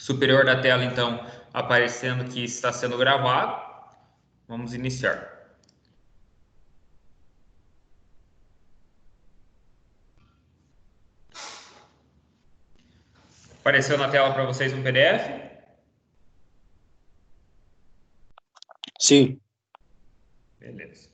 superior da tela, então, aparecendo que está sendo gravado. Vamos iniciar. Apareceu na tela para vocês um PDF? Sim. Beleza.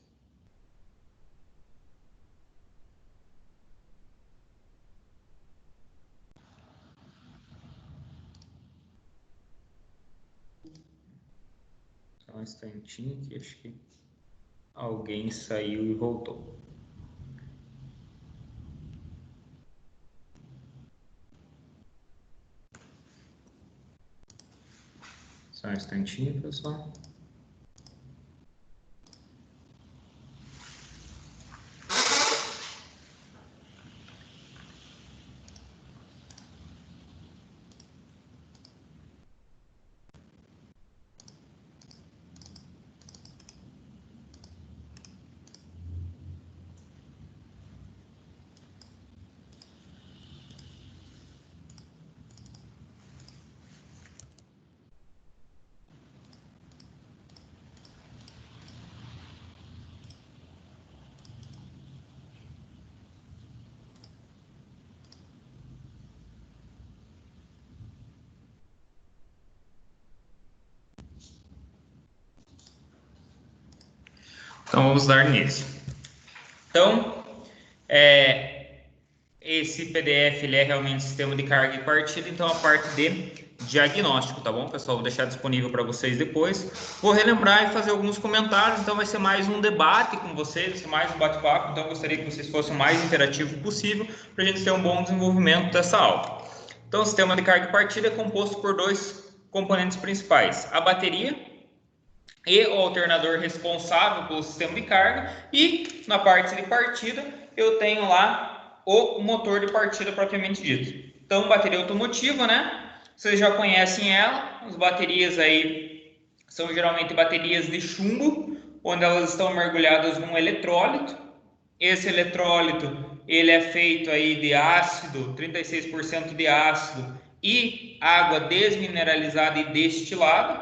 Só um instantinho que acho que alguém saiu e voltou. Só um instantinho, pessoal. Então, vamos dar início. Então, esse PDF ele é realmente sistema de carga e partida, então a parte de diagnóstico, tá bom, pessoal? Vou deixar disponível para vocês depois. Vou relembrar e fazer alguns comentários, então vai ser mais um debate com vocês, vai ser mais um bate-papo, então eu gostaria que vocês fossem o mais interativo possível para a gente ter um bom desenvolvimento dessa aula. Então, o sistema de carga e partida é composto por dois componentes principais: a bateria e o alternador responsável pelo sistema de carga, e na parte de partida eu tenho lá o motor de partida propriamente dito. Então, bateria automotiva, né? Vocês já conhecem ela, as baterias aí são geralmente baterias de chumbo, onde elas estão mergulhadas num eletrólito. Esse eletrólito, ele é feito aí de ácido, 36% de ácido e água desmineralizada e destilada,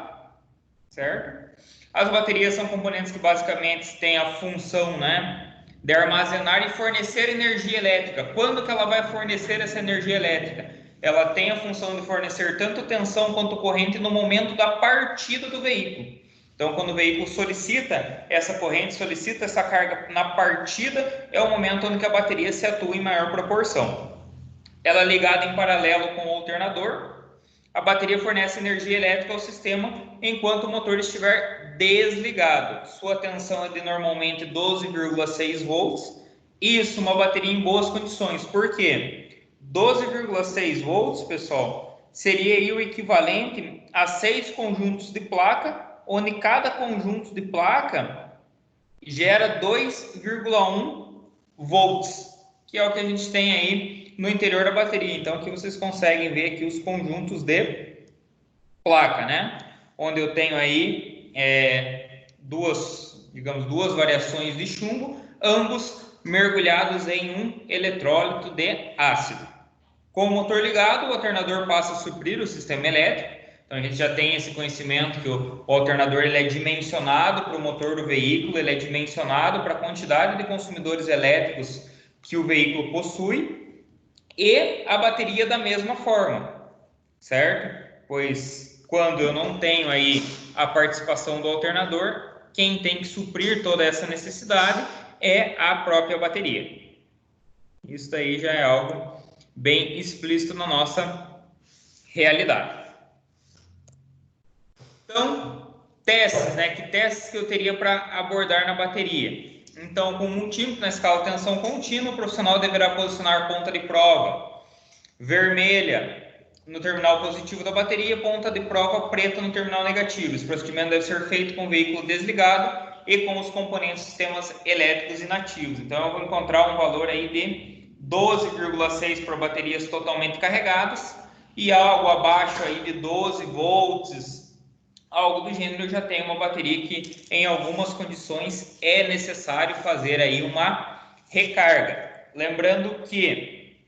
certo? As baterias são componentes que basicamente têm a função, né, de armazenar e fornecer energia elétrica. Quando que ela vai fornecer essa energia elétrica? Ela tem a função de fornecer tanto tensão quanto corrente no momento da partida do veículo. Então, quando o veículo solicita essa corrente, solicita essa carga na partida, é o momento onde a bateria se atua em maior proporção. Ela é ligada em paralelo com o alternador. A bateria fornece energia elétrica ao sistema enquanto o motor estiver desligado. Sua tensão é de normalmente 12,6 volts. Isso, uma bateria em boas condições. Por quê? 12,6 volts, pessoal, seria aí o equivalente a 6 conjuntos de placa, onde cada conjunto de placa gera 2,1 volts, que é o que a gente tem aí no interior da bateria. Então, aqui vocês conseguem ver aqui os conjuntos de placa, né? Onde eu tenho aí duas variações de chumbo, ambos mergulhados em um eletrólito de ácido. Com o motor ligado, o alternador passa a suprir o sistema elétrico. Então, a gente já tem esse conhecimento que o alternador ele é dimensionado para o motor do veículo, ele é dimensionado para a quantidade de consumidores elétricos que o veículo possui, e a bateria da mesma forma, certo? Pois quando eu não tenho aí a participação do alternador, quem tem que suprir toda essa necessidade é a própria bateria. Isso daí já é algo bem explícito na nossa realidade. Então, testes, né? Que testes que eu teria para abordar na bateria? Então, com multímetro na escala de tensão contínua, o profissional deverá posicionar ponta de prova vermelha no terminal positivo da bateria, ponta de prova preta no terminal negativo. Esse procedimento deve ser feito com o veículo desligado e com os componentes sistemas elétricos inativos. Então, eu vou encontrar um valor aí de 12,6 para baterias totalmente carregadas, e algo abaixo aí de 12 volts, algo do gênero, eu já tenho uma bateria que em algumas condições é necessário fazer aí uma recarga. Lembrando que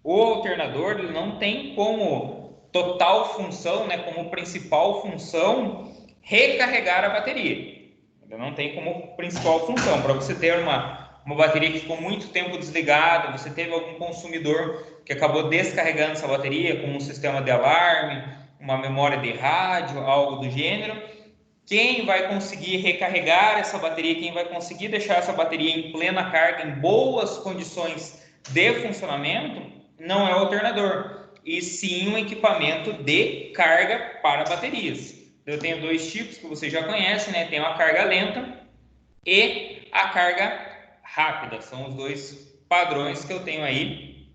o alternador ele não tem como total função, né, como principal função, recarregar a bateria. Não tem como principal função. Para você ter uma bateria que ficou muito tempo desligada, você teve algum consumidor que acabou descarregando essa bateria, como um sistema de alarme, uma memória de rádio, algo do gênero, quem vai conseguir recarregar essa bateria, quem vai conseguir deixar essa bateria em plena carga, em boas condições de funcionamento, não é o alternador, e sim um equipamento de carga para baterias. Eu tenho dois tipos que vocês já conhecem, né? Tem a carga lenta e a carga rápida. São os dois padrões que eu tenho aí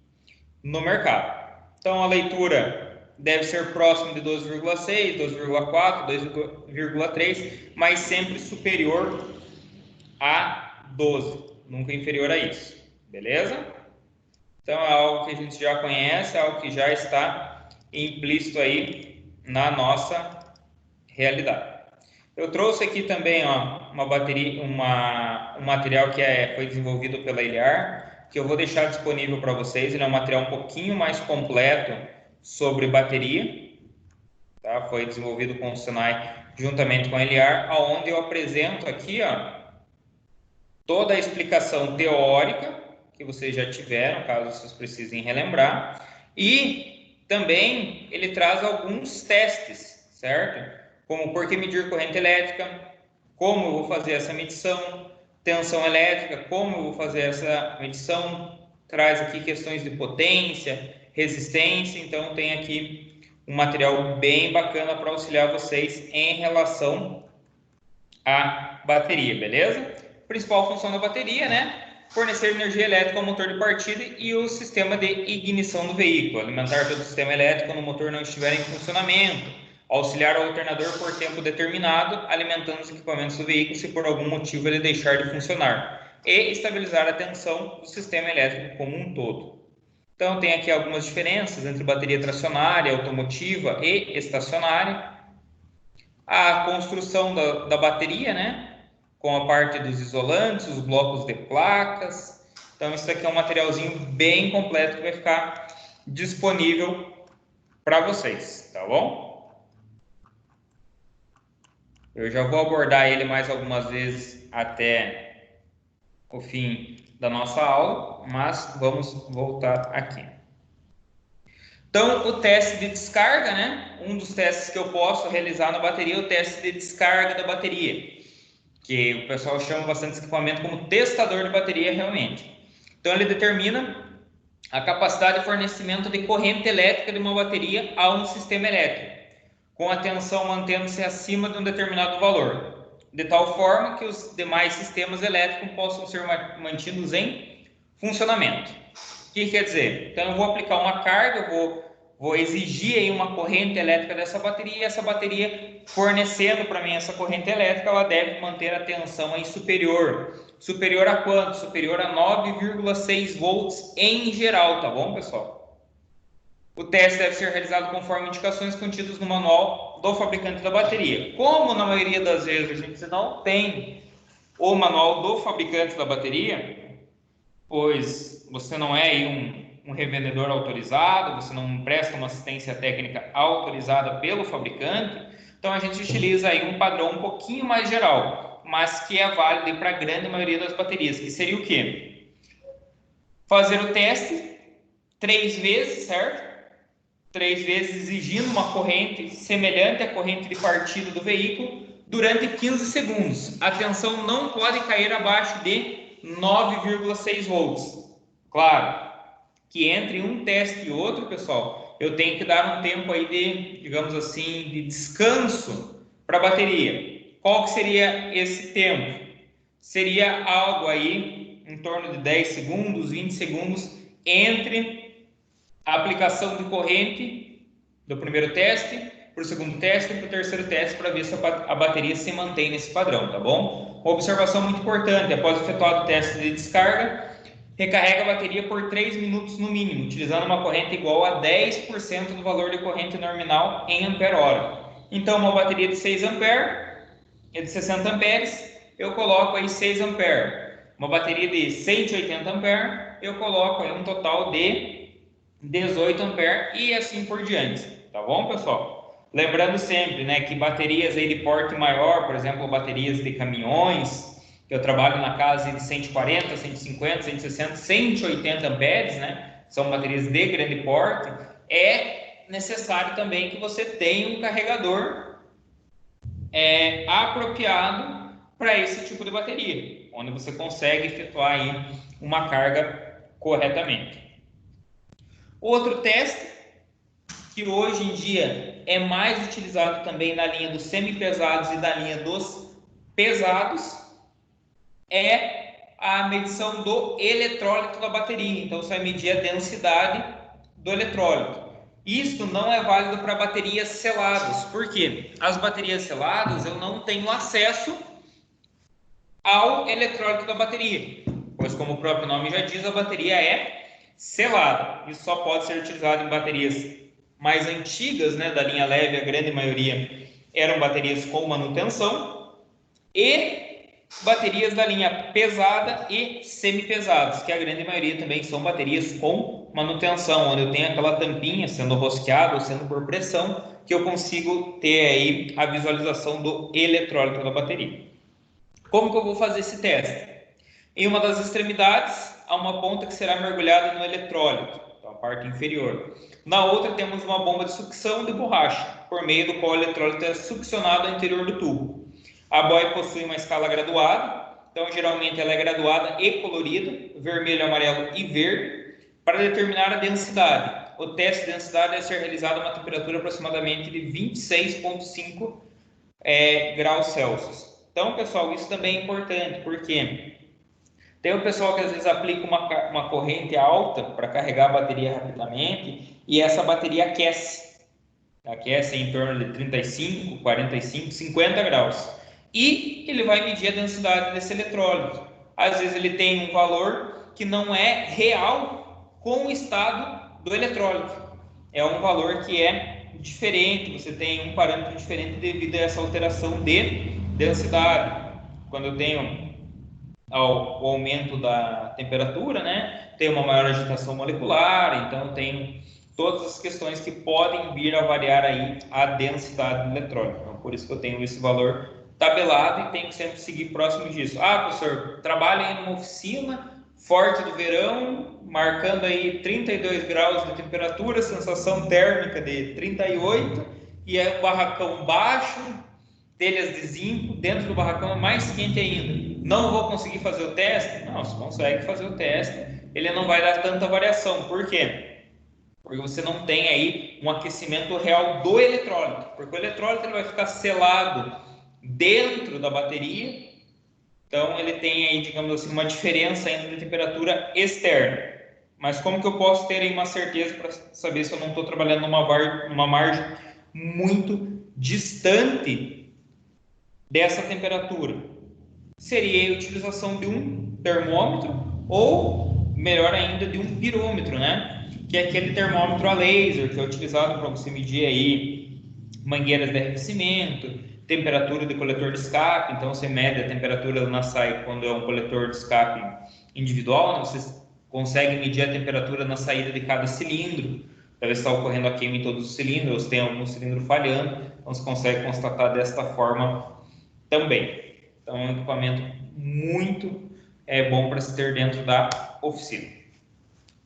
no mercado. Então, a leitura deve ser próximo de 12,6, 12,4, 2,3, mas sempre superior a 12, nunca inferior a isso. Beleza? Então, é algo que a gente já conhece, algo que já está implícito aí na nossa realidade. Eu trouxe aqui também uma bateria, um material que foi desenvolvido pela Iliar, que eu vou deixar disponível para vocês. Ele é um material um pouquinho mais completo sobre bateria, tá? Foi desenvolvido com o Senai juntamente com a Iliar, onde eu apresento aqui toda a explicação teórica que vocês já tiveram, caso vocês precisem relembrar, e também ele traz alguns testes, certo? Como por que medir corrente elétrica, como eu vou fazer essa medição, tensão elétrica, como eu vou fazer essa medição, traz aqui questões de potência, resistência, então tem aqui um material bem bacana para auxiliar vocês em relação à bateria, beleza? Principal função da bateria, né? Fornecer energia elétrica ao motor de partida e o sistema de ignição do veículo, alimentar todo o sistema elétrico quando o motor não estiver em funcionamento, auxiliar o alternador por tempo determinado, alimentando os equipamentos do veículo se por algum motivo ele deixar de funcionar, e estabilizar a tensão do sistema elétrico como um todo. Então, tem aqui algumas diferenças entre bateria tracionária, automotiva e estacionária. A construção da bateria, né? Com a parte dos isolantes, os blocos de placas. Então, isso aqui é um materialzinho bem completo que vai ficar disponível para vocês, tá bom? Eu já vou abordar ele mais algumas vezes até o fim da nossa aula, mas vamos voltar aqui. Então, o teste de descarga, né? Um dos testes que eu posso realizar na bateria é o teste de descarga da bateria, que o pessoal chama bastante esse equipamento como testador de bateria realmente. Então, ele determina a capacidade de fornecimento de corrente elétrica de uma bateria a um sistema elétrico, com a tensão mantendo-se acima de um determinado valor, de tal forma que os demais sistemas elétricos possam ser mantidos em funcionamento. O que quer dizer? Então, eu vou aplicar uma carga, eu vou exigir aí uma corrente elétrica dessa bateria, e essa bateria fornecendo para mim essa corrente elétrica, ela deve manter a tensão aí superior. Superior a quanto? Superior a 9,6 volts em geral, tá bom, pessoal? O teste deve ser realizado conforme indicações contidas no manual do fabricante da bateria. Como na maioria das vezes a gente não tem o manual do fabricante da bateria, pois você não é aí um revendedor autorizado, você não presta uma assistência técnica autorizada pelo fabricante, então a gente utiliza aí um padrão um pouquinho mais geral, mas que é válido para a grande maioria das baterias, que seria o quê? Fazer o teste 3 vezes, certo? 3 vezes exigindo uma corrente semelhante à corrente de partida do veículo durante 15 segundos. A tensão não pode cair abaixo de 9,6 volts. Claro que entre um teste e outro, pessoal, eu tenho que dar um tempo aí de, digamos assim, de descanso para a bateria. Qual que seria esse tempo? Seria algo aí em torno de 10 segundos, 20 segundos entre a aplicação de corrente do primeiro teste para o segundo teste e para o terceiro teste, para ver se a bateria se mantém nesse padrão, tá bom? Uma observação muito importante: após efetuado o teste de descarga, recarrega a bateria por 3 minutos no mínimo, utilizando uma corrente igual a 10% do valor de corrente nominal em ampere-hora. Então, uma bateria de 6 ampere e de 60 amperes, eu coloco aí 6 ampere. Uma bateria de 180 ampere, eu coloco aí um total de 18 ampere e assim por diante. tá bom, pessoal? Lembrando sempre, né, que baterias aí de porte maior, por exemplo, baterias de caminhões, que eu trabalho na casa de 140, 150, 160, 180 amperes, né? São baterias de grande porte. É necessário também que você tenha um carregador apropriado para esse tipo de bateria, onde você consegue efetuar aí uma carga corretamente. Outro teste que hoje em dia é mais utilizado também na linha dos semipesados e da linha dos pesados é a medição do eletrólito da bateria. Então, você vai medir a densidade do eletrólito. Isto não é válido para baterias seladas. Por quê? As baterias seladas eu não tenho acesso ao eletrólito da bateria, pois, como o próprio nome já diz, a bateria é selada. Isso só pode ser utilizado em baterias mais antigas, né, da linha leve. A grande maioria eram baterias com manutenção, e baterias da linha pesada e semi-pesadas, que a grande maioria também são baterias com manutenção, onde eu tenho aquela tampinha sendo rosqueada ou sendo por pressão, que eu consigo ter aí a visualização do eletrólito da bateria. Como que eu vou fazer esse teste? Em uma das extremidades, há uma ponta que será mergulhada no eletrólito, então a parte inferior. Na outra, temos uma bomba de sucção de borracha, por meio do qual o eletrólito é succionado ao interior do tubo. A boia possui uma escala graduada, então geralmente ela é graduada e colorida, vermelho, amarelo e verde, para determinar a densidade. O teste de densidade deve ser realizado a uma temperatura aproximadamente de 26,5 graus Celsius. Então, pessoal, isso também é importante, porque tem o pessoal que às vezes aplica uma corrente alta para carregar a bateria rapidamente e essa bateria aquece em torno de 35, 45, 50 graus. E ele vai medir a densidade desse eletrólito. Às vezes ele tem um valor que não é real com o estado do eletrólito. É um valor que é diferente, você tem um parâmetro diferente devido a essa alteração de densidade. Quando eu tenho o aumento da temperatura, né, tem uma maior agitação molecular, então tem todas as questões que podem vir a variar aí a densidade do eletrólito. Então, por isso que eu tenho esse valor tabelado e tenho que sempre seguir próximo disso. Professor, trabalha em uma oficina forte do verão, marcando aí 32 graus de temperatura, sensação térmica de 38, e é um barracão baixo, telhas de zinco, dentro do barracão é mais quente ainda. Não vou conseguir fazer o teste? Não, você consegue fazer o teste, ele não vai dar tanta variação. Por quê? Porque você não tem aí um aquecimento real do eletrólito, porque o eletrólito ele vai ficar selado dentro da bateria, então ele tem aí, digamos assim, uma diferença ainda de temperatura externa. Mas como que eu posso ter aí uma certeza para saber se eu não estou trabalhando numa margem muito distante dessa temperatura? Seria a utilização de um termômetro ou, melhor ainda, de um pirômetro, né? Que é aquele termômetro a laser que é utilizado para você medir aí mangueiras de arrefecimento, temperatura de coletor de escape. Então você mede a temperatura na saída quando é um coletor de escape individual, né? Você consegue medir a temperatura na saída de cada cilindro, para ver se está ocorrendo a queima em todos os cilindros, ou se tem algum cilindro falhando. Então você consegue constatar desta forma também. Então é um equipamento muito bom para se ter dentro da oficina.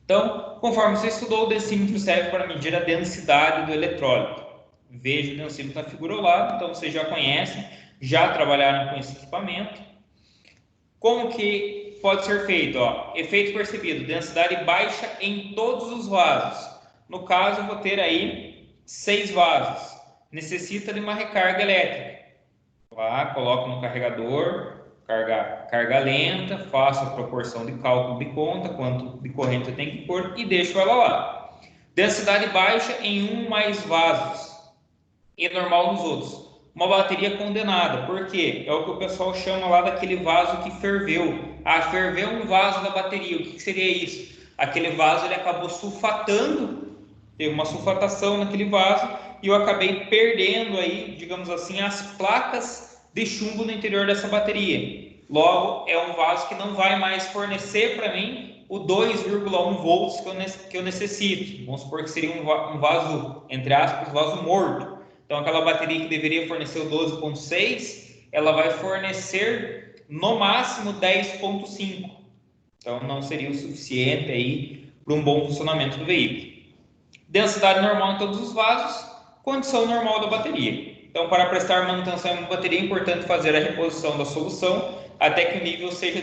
Então, conforme você estudou, o densímetro serve para medir a densidade do eletrólito. Veja o densímetro na figura ao lado, então vocês já conhecem, já trabalharam com esse equipamento. Como que pode ser feito? Efeito percebido, densidade baixa em todos os vasos. No caso, eu vou ter aí 6 vasos. Necessita de uma recarga elétrica. Coloco no carregador, carga lenta, faço a proporção de cálculo de conta, quanto de corrente eu tenho que pôr e deixo ela lá. Densidade baixa em 1 mais vasos e normal nos outros. Uma bateria condenada, por quê? É o que o pessoal chama lá daquele vaso que ferveu. Ferveu um vaso da bateria. O que seria isso? Aquele vaso ele acabou sulfatando, teve uma sulfatação naquele vaso e eu acabei perdendo aí, digamos assim, as placas de chumbo no interior dessa bateria. Logo, é um vaso que não vai mais fornecer para mim o 2,1 volts que eu necessito. Vamos supor que seria um vaso, entre aspas, vaso morto. Então, aquela bateria que deveria fornecer o 12,6, ela vai fornecer no máximo 10,5. Então, não seria o suficiente aí para um bom funcionamento do veículo. Densidade normal em todos os vasos, condição normal da bateria. Então, para prestar manutenção em uma bateria, é importante fazer a reposição da solução até que o nível seja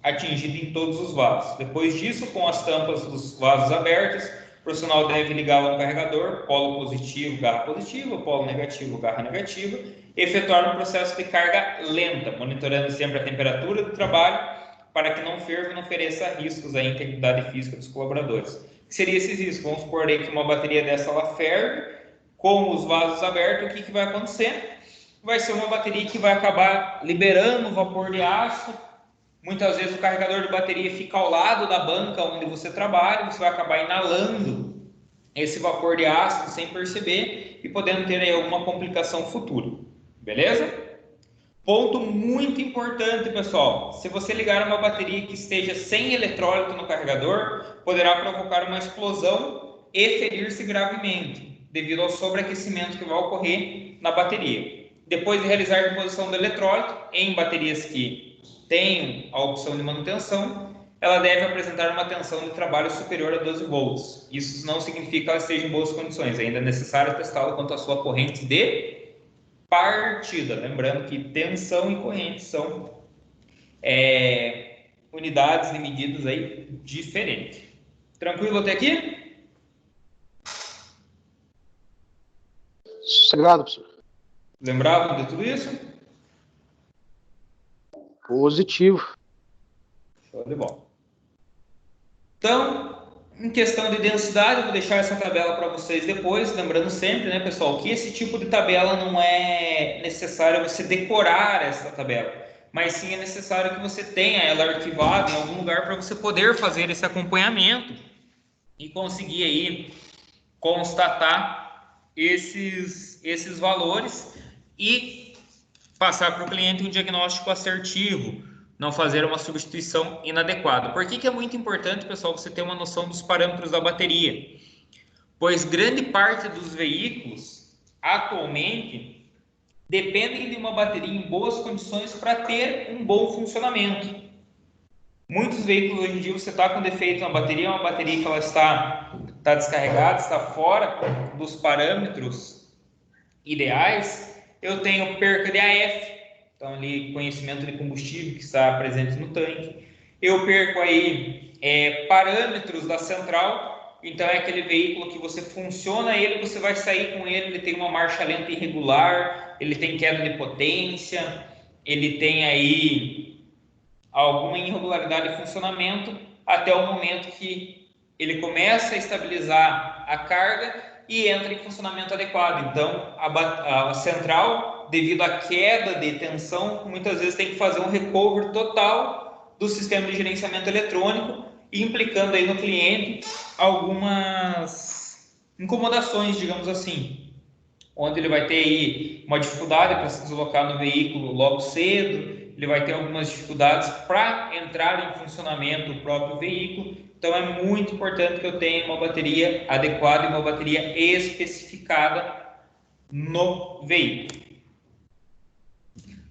atingido em todos os vasos. Depois disso, com as tampas dos vasos abertos, o profissional deve ligá-la no carregador, polo positivo, garra positiva, polo negativo, garra negativa, e efetuar um processo de carga lenta, monitorando sempre a temperatura do trabalho para que não ferva e não ofereça riscos à integridade física dos colaboradores. O que seriam esses riscos? Vamos supor aí que uma bateria dessa ela ferve, com os vasos abertos, o que vai acontecer? Vai ser uma bateria que vai acabar liberando vapor de aço. Muitas vezes o carregador de bateria fica ao lado da banca onde você trabalha, você vai acabar inalando esse vapor de ácido sem perceber e podendo ter aí alguma complicação futura. Beleza? Ponto muito importante, pessoal. Se você ligar uma bateria que esteja sem eletrólito no carregador, poderá provocar uma explosão e ferir-se gravemente, devido ao sobreaquecimento que vai ocorrer na bateria. Depois de realizar a reposição do eletrólito em baterias que tenham a opção de manutenção, ela deve apresentar uma tensão de trabalho superior a 12 volts. Isso não significa que ela esteja em boas condições, ainda é necessário testá-la quanto à sua corrente de partida. Lembrando que tensão e corrente são unidades de medidas aí diferentes. Tranquilo até aqui? Sossegado, professor. Lembravam de tudo isso? Positivo. Show de bola. Então, em questão de densidade, eu vou deixar essa tabela para vocês depois. Lembrando sempre, né, pessoal, que esse tipo de tabela não é necessário você decorar essa tabela, mas sim é necessário que você tenha ela arquivada em algum lugar para você poder fazer esse acompanhamento e conseguir aí constatar esses valores e passar para o cliente um diagnóstico assertivo, não fazer uma substituição inadequada. Por que é muito importante, pessoal, você ter uma noção dos parâmetros da bateria? Pois grande parte dos veículos, atualmente, dependem de uma bateria em boas condições para ter um bom funcionamento. Muitos veículos hoje em dia você está com defeito na bateria, uma bateria que ela está descarregada, está fora dos parâmetros ideais. Eu tenho perca de AF, então ali conhecimento de combustível que está presente no tanque. Eu perco aí parâmetros da central, então é aquele veículo que você funciona ele, você vai sair com ele, ele tem uma marcha lenta irregular, ele tem queda de potência, ele tem aí alguma irregularidade de funcionamento até o momento que ele começa a estabilizar a carga e entra em funcionamento adequado. Então, a central, devido à queda de tensão, muitas vezes tem que fazer um recover total do sistema de gerenciamento eletrônico, implicando aí no cliente algumas incomodações, digamos assim, onde ele vai ter aí uma dificuldade para se deslocar no veículo logo cedo, ele vai ter algumas dificuldades para entrar em funcionamento o próprio veículo. Então, é muito importante que eu tenha uma bateria adequada e uma bateria especificada no veículo.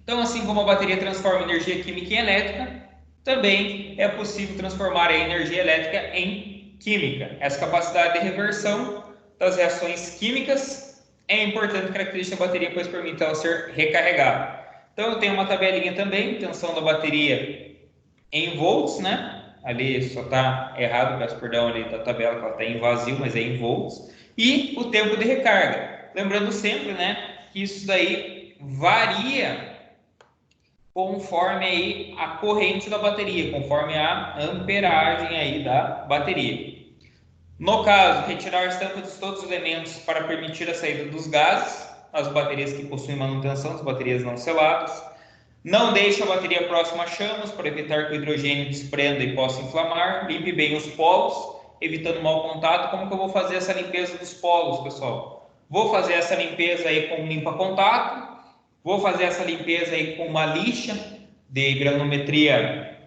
Então, assim como a bateria transforma energia química em elétrica, também é possível transformar a energia elétrica em química. Essa capacidade de reversão das reações químicas é importante característica da bateria, pois permite ela ser recarregada. Então, eu tenho uma tabelinha também, tensão da bateria em volts, né? Ali só está errado, peço perdão ali da tabela, que ela está em vazio, mas é em volts. E o tempo de recarga. Lembrando sempre, né, que isso daí varia conforme aí a corrente da bateria, conforme a amperagem aí da bateria. No caso, retirar as tampas de todos os elementos para permitir a saída dos gases, as baterias que possuem manutenção, as baterias não seladas. Não deixe a bateria próxima a chamas para evitar que o hidrogênio desprenda e possa inflamar. Limpe bem os polos, evitando mau contato. Como que eu vou fazer essa limpeza dos polos, pessoal? Vou fazer essa limpeza aí com limpa-contato. Vou fazer essa limpeza aí com uma lixa de granometria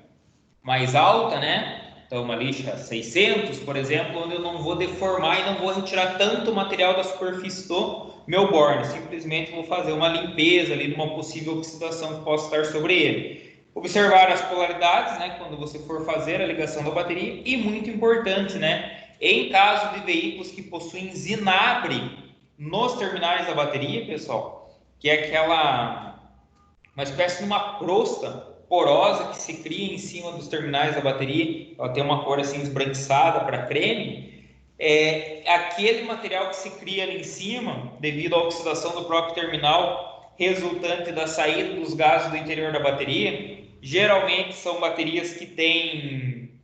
mais alta, né? Então, uma lixa 600, por exemplo, onde eu não vou deformar e não vou retirar tanto material da superfície do meu borne. Simplesmente vou fazer uma limpeza ali de uma possível oxidação que possa estar sobre ele. Observar as polaridades, né, quando você for fazer a ligação da bateria. E muito importante, né, em caso de veículos que possuem zinabre nos terminais da bateria, pessoal, que é uma espécie de uma crosta porosa que se cria em cima dos terminais da bateria, ela tem uma cor assim esbranquiçada para creme, aquele material que se cria ali em cima, devido à oxidação do próprio terminal, resultante da saída dos gases do interior da bateria, geralmente são baterias que têm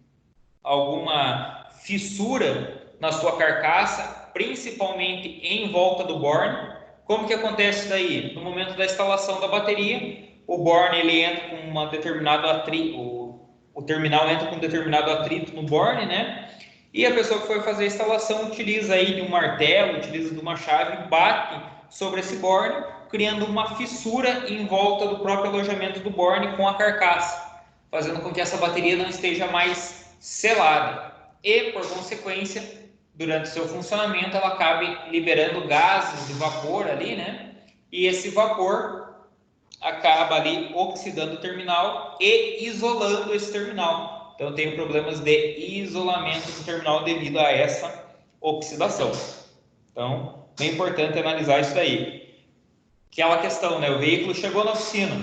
alguma fissura na sua carcaça, principalmente em volta do borne. Como que acontece daí? No momento da instalação da bateria, o borne ele entra com uma determinado atrito, o terminal entra com um determinado atrito no borne, né? E a pessoa que foi fazer a instalação utiliza aí de um martelo, utiliza de uma chave, bate sobre esse borne, criando uma fissura em volta do próprio alojamento do borne com a carcaça, fazendo com que essa bateria não esteja mais selada e, por consequência, durante seu funcionamento, ela acabe liberando gases de vapor ali, né? E esse vapor acaba ali oxidando o terminal e isolando esse terminal. Então, eu tenho problemas de isolamento do terminal devido a essa oxidação. Então, é importante analisar isso daí. Aquela questão, né? O veículo chegou na oficina.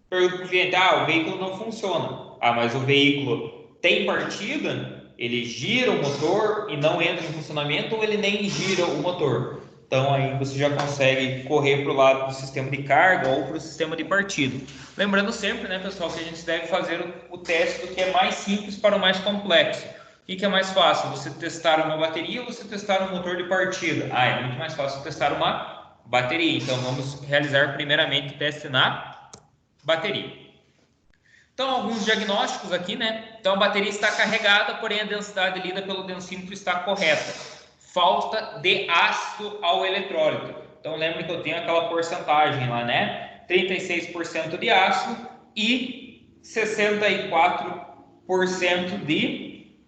Pergunta para o cliente, o veículo não funciona. Mas o veículo tem partida? Ele gira o motor e não entra em funcionamento, ou ele nem gira o motor? Então, aí você já consegue correr para o lado do sistema de carga ou para o sistema de partida. Lembrando sempre, né, pessoal, que a gente deve fazer o teste do que é mais simples para o mais complexo. O que é mais fácil? Você testar uma bateria ou você testar um motor de partida? É muito mais fácil testar uma bateria. Então, vamos realizar primeiramente o teste na bateria. Então, alguns diagnósticos aqui, né? Então, a bateria está carregada, porém a densidade lida pelo densímetro está correta. Falta de ácido ao eletrólito. Então, lembre que eu tenho aquela porcentagem lá, né? 36% de ácido e 64% de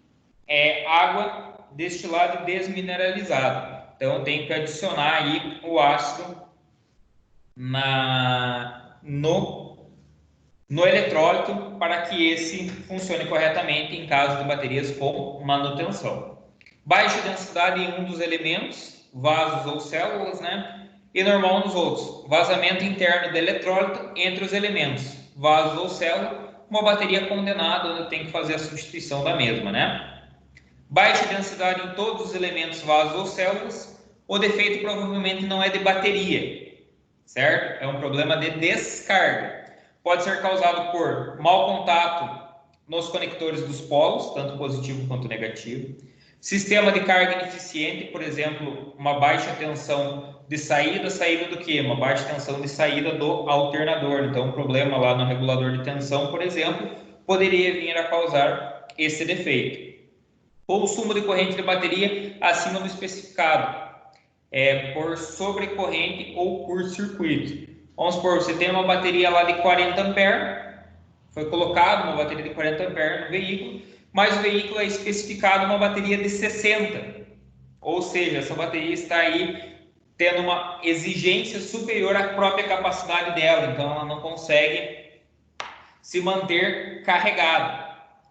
água destilada e desmineralizada. Então, eu tenho que adicionar aí o ácido no eletrólito para que esse funcione corretamente em caso de baterias com manutenção. Baixa densidade em um dos elementos, vasos ou células, né? E normal nos outros. Vazamento interno de eletrólito entre os elementos, vasos ou célula, uma bateria condenada onde eu tenho que fazer a substituição da mesma, né? Baixa densidade em todos os elementos, vasos ou células. O defeito provavelmente não é de bateria, certo? É um problema de descarga. Pode ser causado por mau contato nos conectores dos polos, tanto positivo quanto negativo. Sistema de carga ineficiente, por exemplo, uma baixa tensão de saída do quê? Uma baixa tensão de saída do alternador. Então, um problema lá no regulador de tensão, por exemplo, poderia vir a causar esse defeito. Consumo de corrente de bateria acima do especificado, por sobrecorrente ou curto-circuito. Vamos supor, você tem uma bateria lá de 40 amperes, foi colocado uma bateria de 40 amperes no veículo, mas o veículo é especificado uma bateria de 60. Ou seja, essa bateria está aí tendo uma exigência superior à própria capacidade dela, então ela não consegue se manter carregada.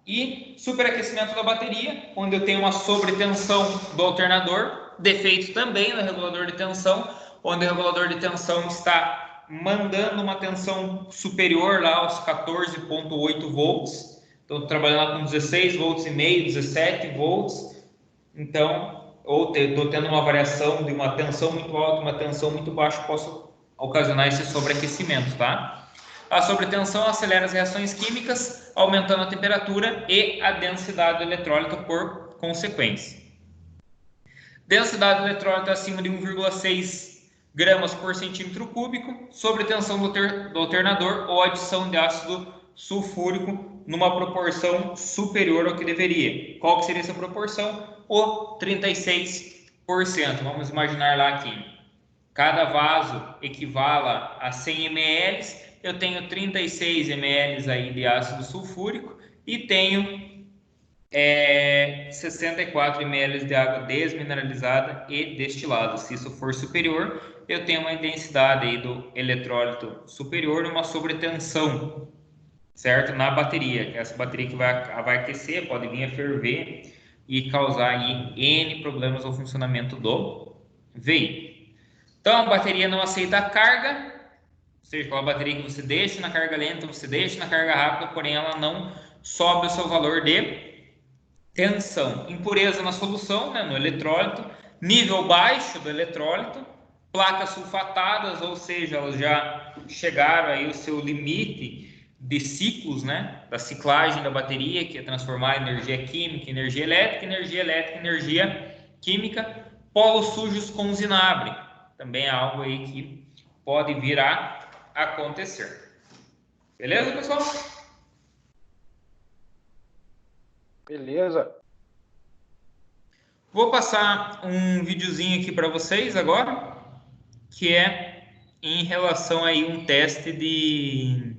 E superaquecimento da bateria, onde eu tenho uma sobretensão do alternador, defeito também no regulador de tensão, onde o regulador de tensão está mandando uma tensão superior lá aos 14,8 volts. Estou trabalhando lá com 16 volts e meio, 17 volts. Então, ou estou tendo uma variação de uma tensão muito alta, uma tensão muito baixa, posso ocasionar esse sobreaquecimento, tá? A sobretensão acelera as reações químicas, aumentando a temperatura e a densidade do eletrólito por consequência. Densidade do eletrólito acima de 1,6 gramas por centímetro cúbico, sobretensão do alternador ou adição de ácido sulfúrico numa proporção superior ao que deveria. Qual que seria essa proporção? O 36%. Vamos imaginar lá que cada vaso equivala a 100 ml, eu tenho 36 ml aí de ácido sulfúrico e tenho 64 ml de água desmineralizada e destilada. Se isso for superior, eu tenho uma intensidade aí do eletrólito superior e uma sobretensão, certo? Na bateria, que é essa bateria que vai aquecer, pode vir a ferver e causar aí N problemas ao funcionamento do veículo. Então, a bateria não aceita a carga, ou seja, aquela bateria que você deixa na carga lenta, você deixa na carga rápida, porém ela não sobe o seu valor de tensão. Impureza na solução, né, no eletrólito, nível baixo do eletrólito, placas sulfatadas, ou seja, elas já chegaram aí ao seu limite de ciclos, né, da ciclagem da bateria, que é transformar energia química, energia elétrica, energia química. Polos sujos com zinabre, também é algo aí que pode vir a acontecer. Beleza, pessoal? Beleza. Vou passar um videozinho aqui para vocês agora, que é em relação aí um teste de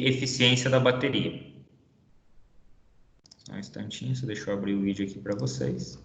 eficiência da bateria. Só um instantinho, só deixa eu abrir o vídeo aqui para vocês.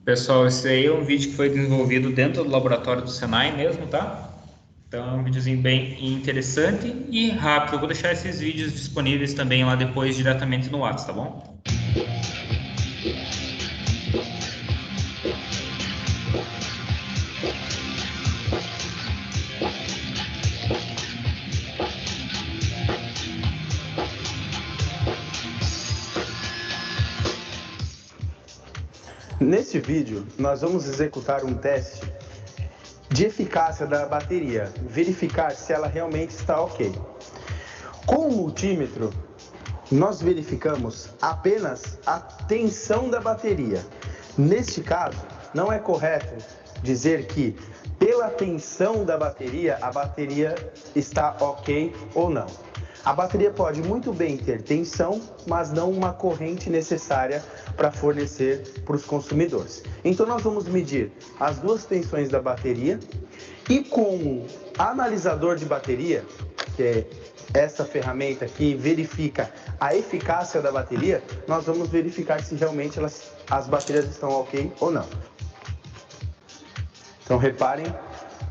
Pessoal, esse aí é um vídeo que foi desenvolvido dentro do laboratório do Senai mesmo, tá? Então é um videozinho bem interessante e rápido. Eu vou deixar esses vídeos disponíveis também lá depois diretamente no WhatsApp, tá bom? Neste vídeo, nós vamos executar um teste de eficácia da bateria, verificar se ela realmente está ok. Com o multímetro, nós verificamos apenas a tensão da bateria. Neste caso, não é correto dizer que pela tensão da bateria, a bateria está ok ou não. A bateria pode muito bem ter tensão, mas não uma corrente necessária para fornecer para os consumidores. Então nós vamos medir as duas tensões da bateria e com o analisador de bateria, que é essa ferramenta que verifica a eficácia da bateria, nós vamos verificar se realmente as baterias estão ok ou não. Então reparem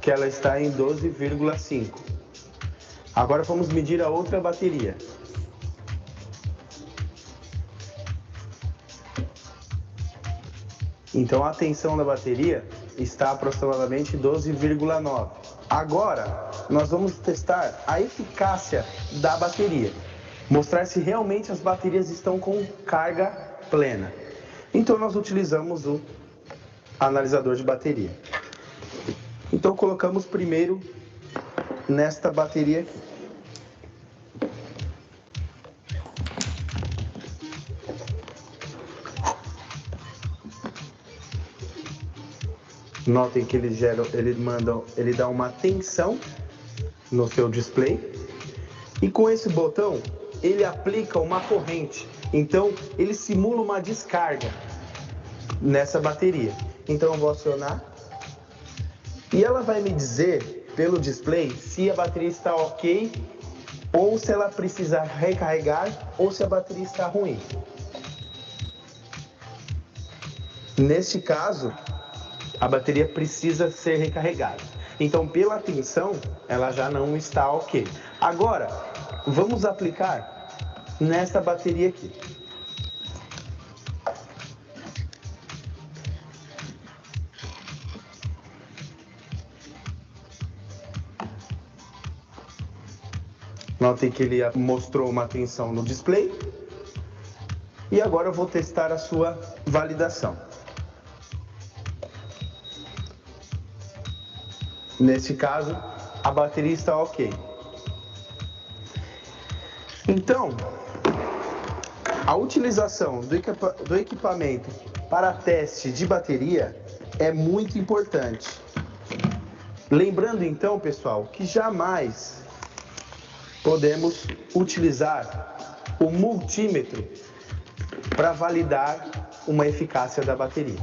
que ela está em 12,5. Agora vamos medir a outra bateria. Então a tensão da bateria está aproximadamente 12,9. Agora nós vamos testar a eficácia da bateria, mostrar se realmente as baterias estão com carga plena. Então nós utilizamos o analisador de bateria. Então colocamos primeiro nesta bateria aqui. Notem que ele dá uma tensão no seu display E com esse botão, ele aplica uma corrente. Então, ele simula uma descarga nessa bateria. Então, eu vou acionar. E ela vai me dizer, pelo display, se a bateria está ok, ou se ela precisa recarregar, ou se a bateria está ruim. Neste caso, a bateria precisa ser recarregada. Então, pela tensão, ela já não está ok. Agora, vamos aplicar nesta bateria aqui. Notem que ele mostrou uma tensão no display. E agora eu vou testar a sua validação. Neste caso, a bateria está ok. Então, a utilização do equipamento para teste de bateria é muito importante. Lembrando então, pessoal, que jamais podemos utilizar o multímetro para validar uma eficácia da bateria.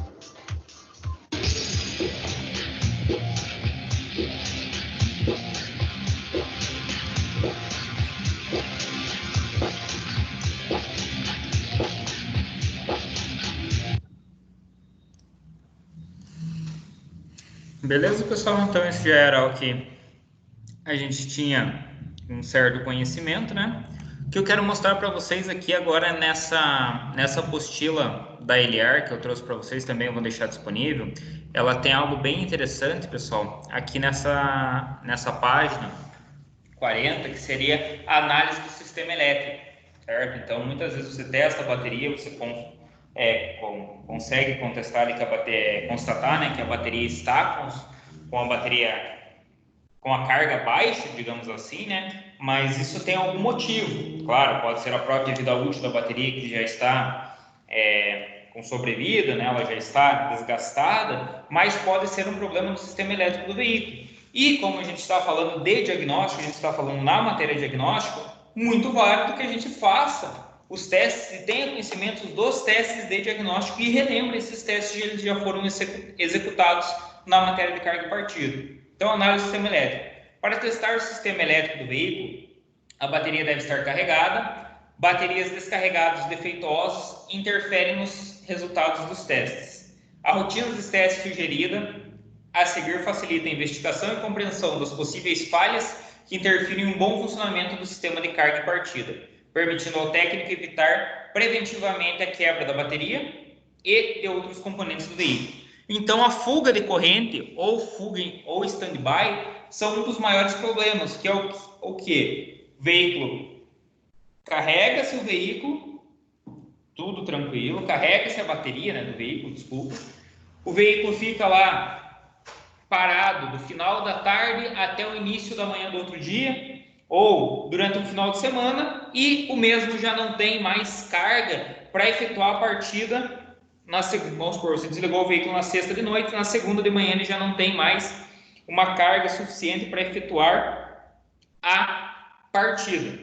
Beleza, pessoal? Então, esse já era o que a gente tinha um certo conhecimento, né? O que eu quero mostrar para vocês aqui agora nessa apostila da Eliar, que eu trouxe para vocês também, eu vou deixar disponível. Ela tem algo bem interessante, pessoal, aqui nessa página 40, que seria a análise do sistema elétrico, certo? Então, muitas vezes você testa a bateria, você consegue contestar ali que constatar, né, que a bateria está com a carga baixa, digamos assim, né? Mas isso tem algum motivo. Claro, pode ser a própria vida útil da bateria que já está com sobrevida, né? Ela já está desgastada, mas pode ser um problema no sistema elétrico do veículo. E como a gente está falando de diagnóstico, a gente está falando na matéria de diagnóstico, muito válido que a gente faça os testes e tenha conhecimento dos testes de diagnóstico e relembre esses testes, eles já foram executados na matéria de carga e partida. Então, análise do sistema elétrico. Para testar o sistema elétrico do veículo, a bateria deve estar carregada. Baterias descarregadas defeituosas interferem nos resultados dos testes. A rotina dos testes sugerida a seguir facilita a investigação e compreensão das possíveis falhas que interferem em um bom funcionamento do sistema de carga e partida, permitindo ao técnico evitar preventivamente a quebra da bateria e de outros componentes do veículo. Então, a fuga de corrente ou fuga ou stand-by são um dos maiores problemas, que é o que? O veículo carrega-se o veículo, tudo tranquilo, carrega-se a bateria, né, do veículo, desculpa. O veículo fica lá parado do final da tarde até o início da manhã do outro dia, ou durante um final de semana, e o mesmo já não tem mais carga para efetuar a partida. Vamos supor, você desligou o veículo na sexta de noite, na segunda de manhã ele já não tem mais uma carga suficiente para efetuar a partida.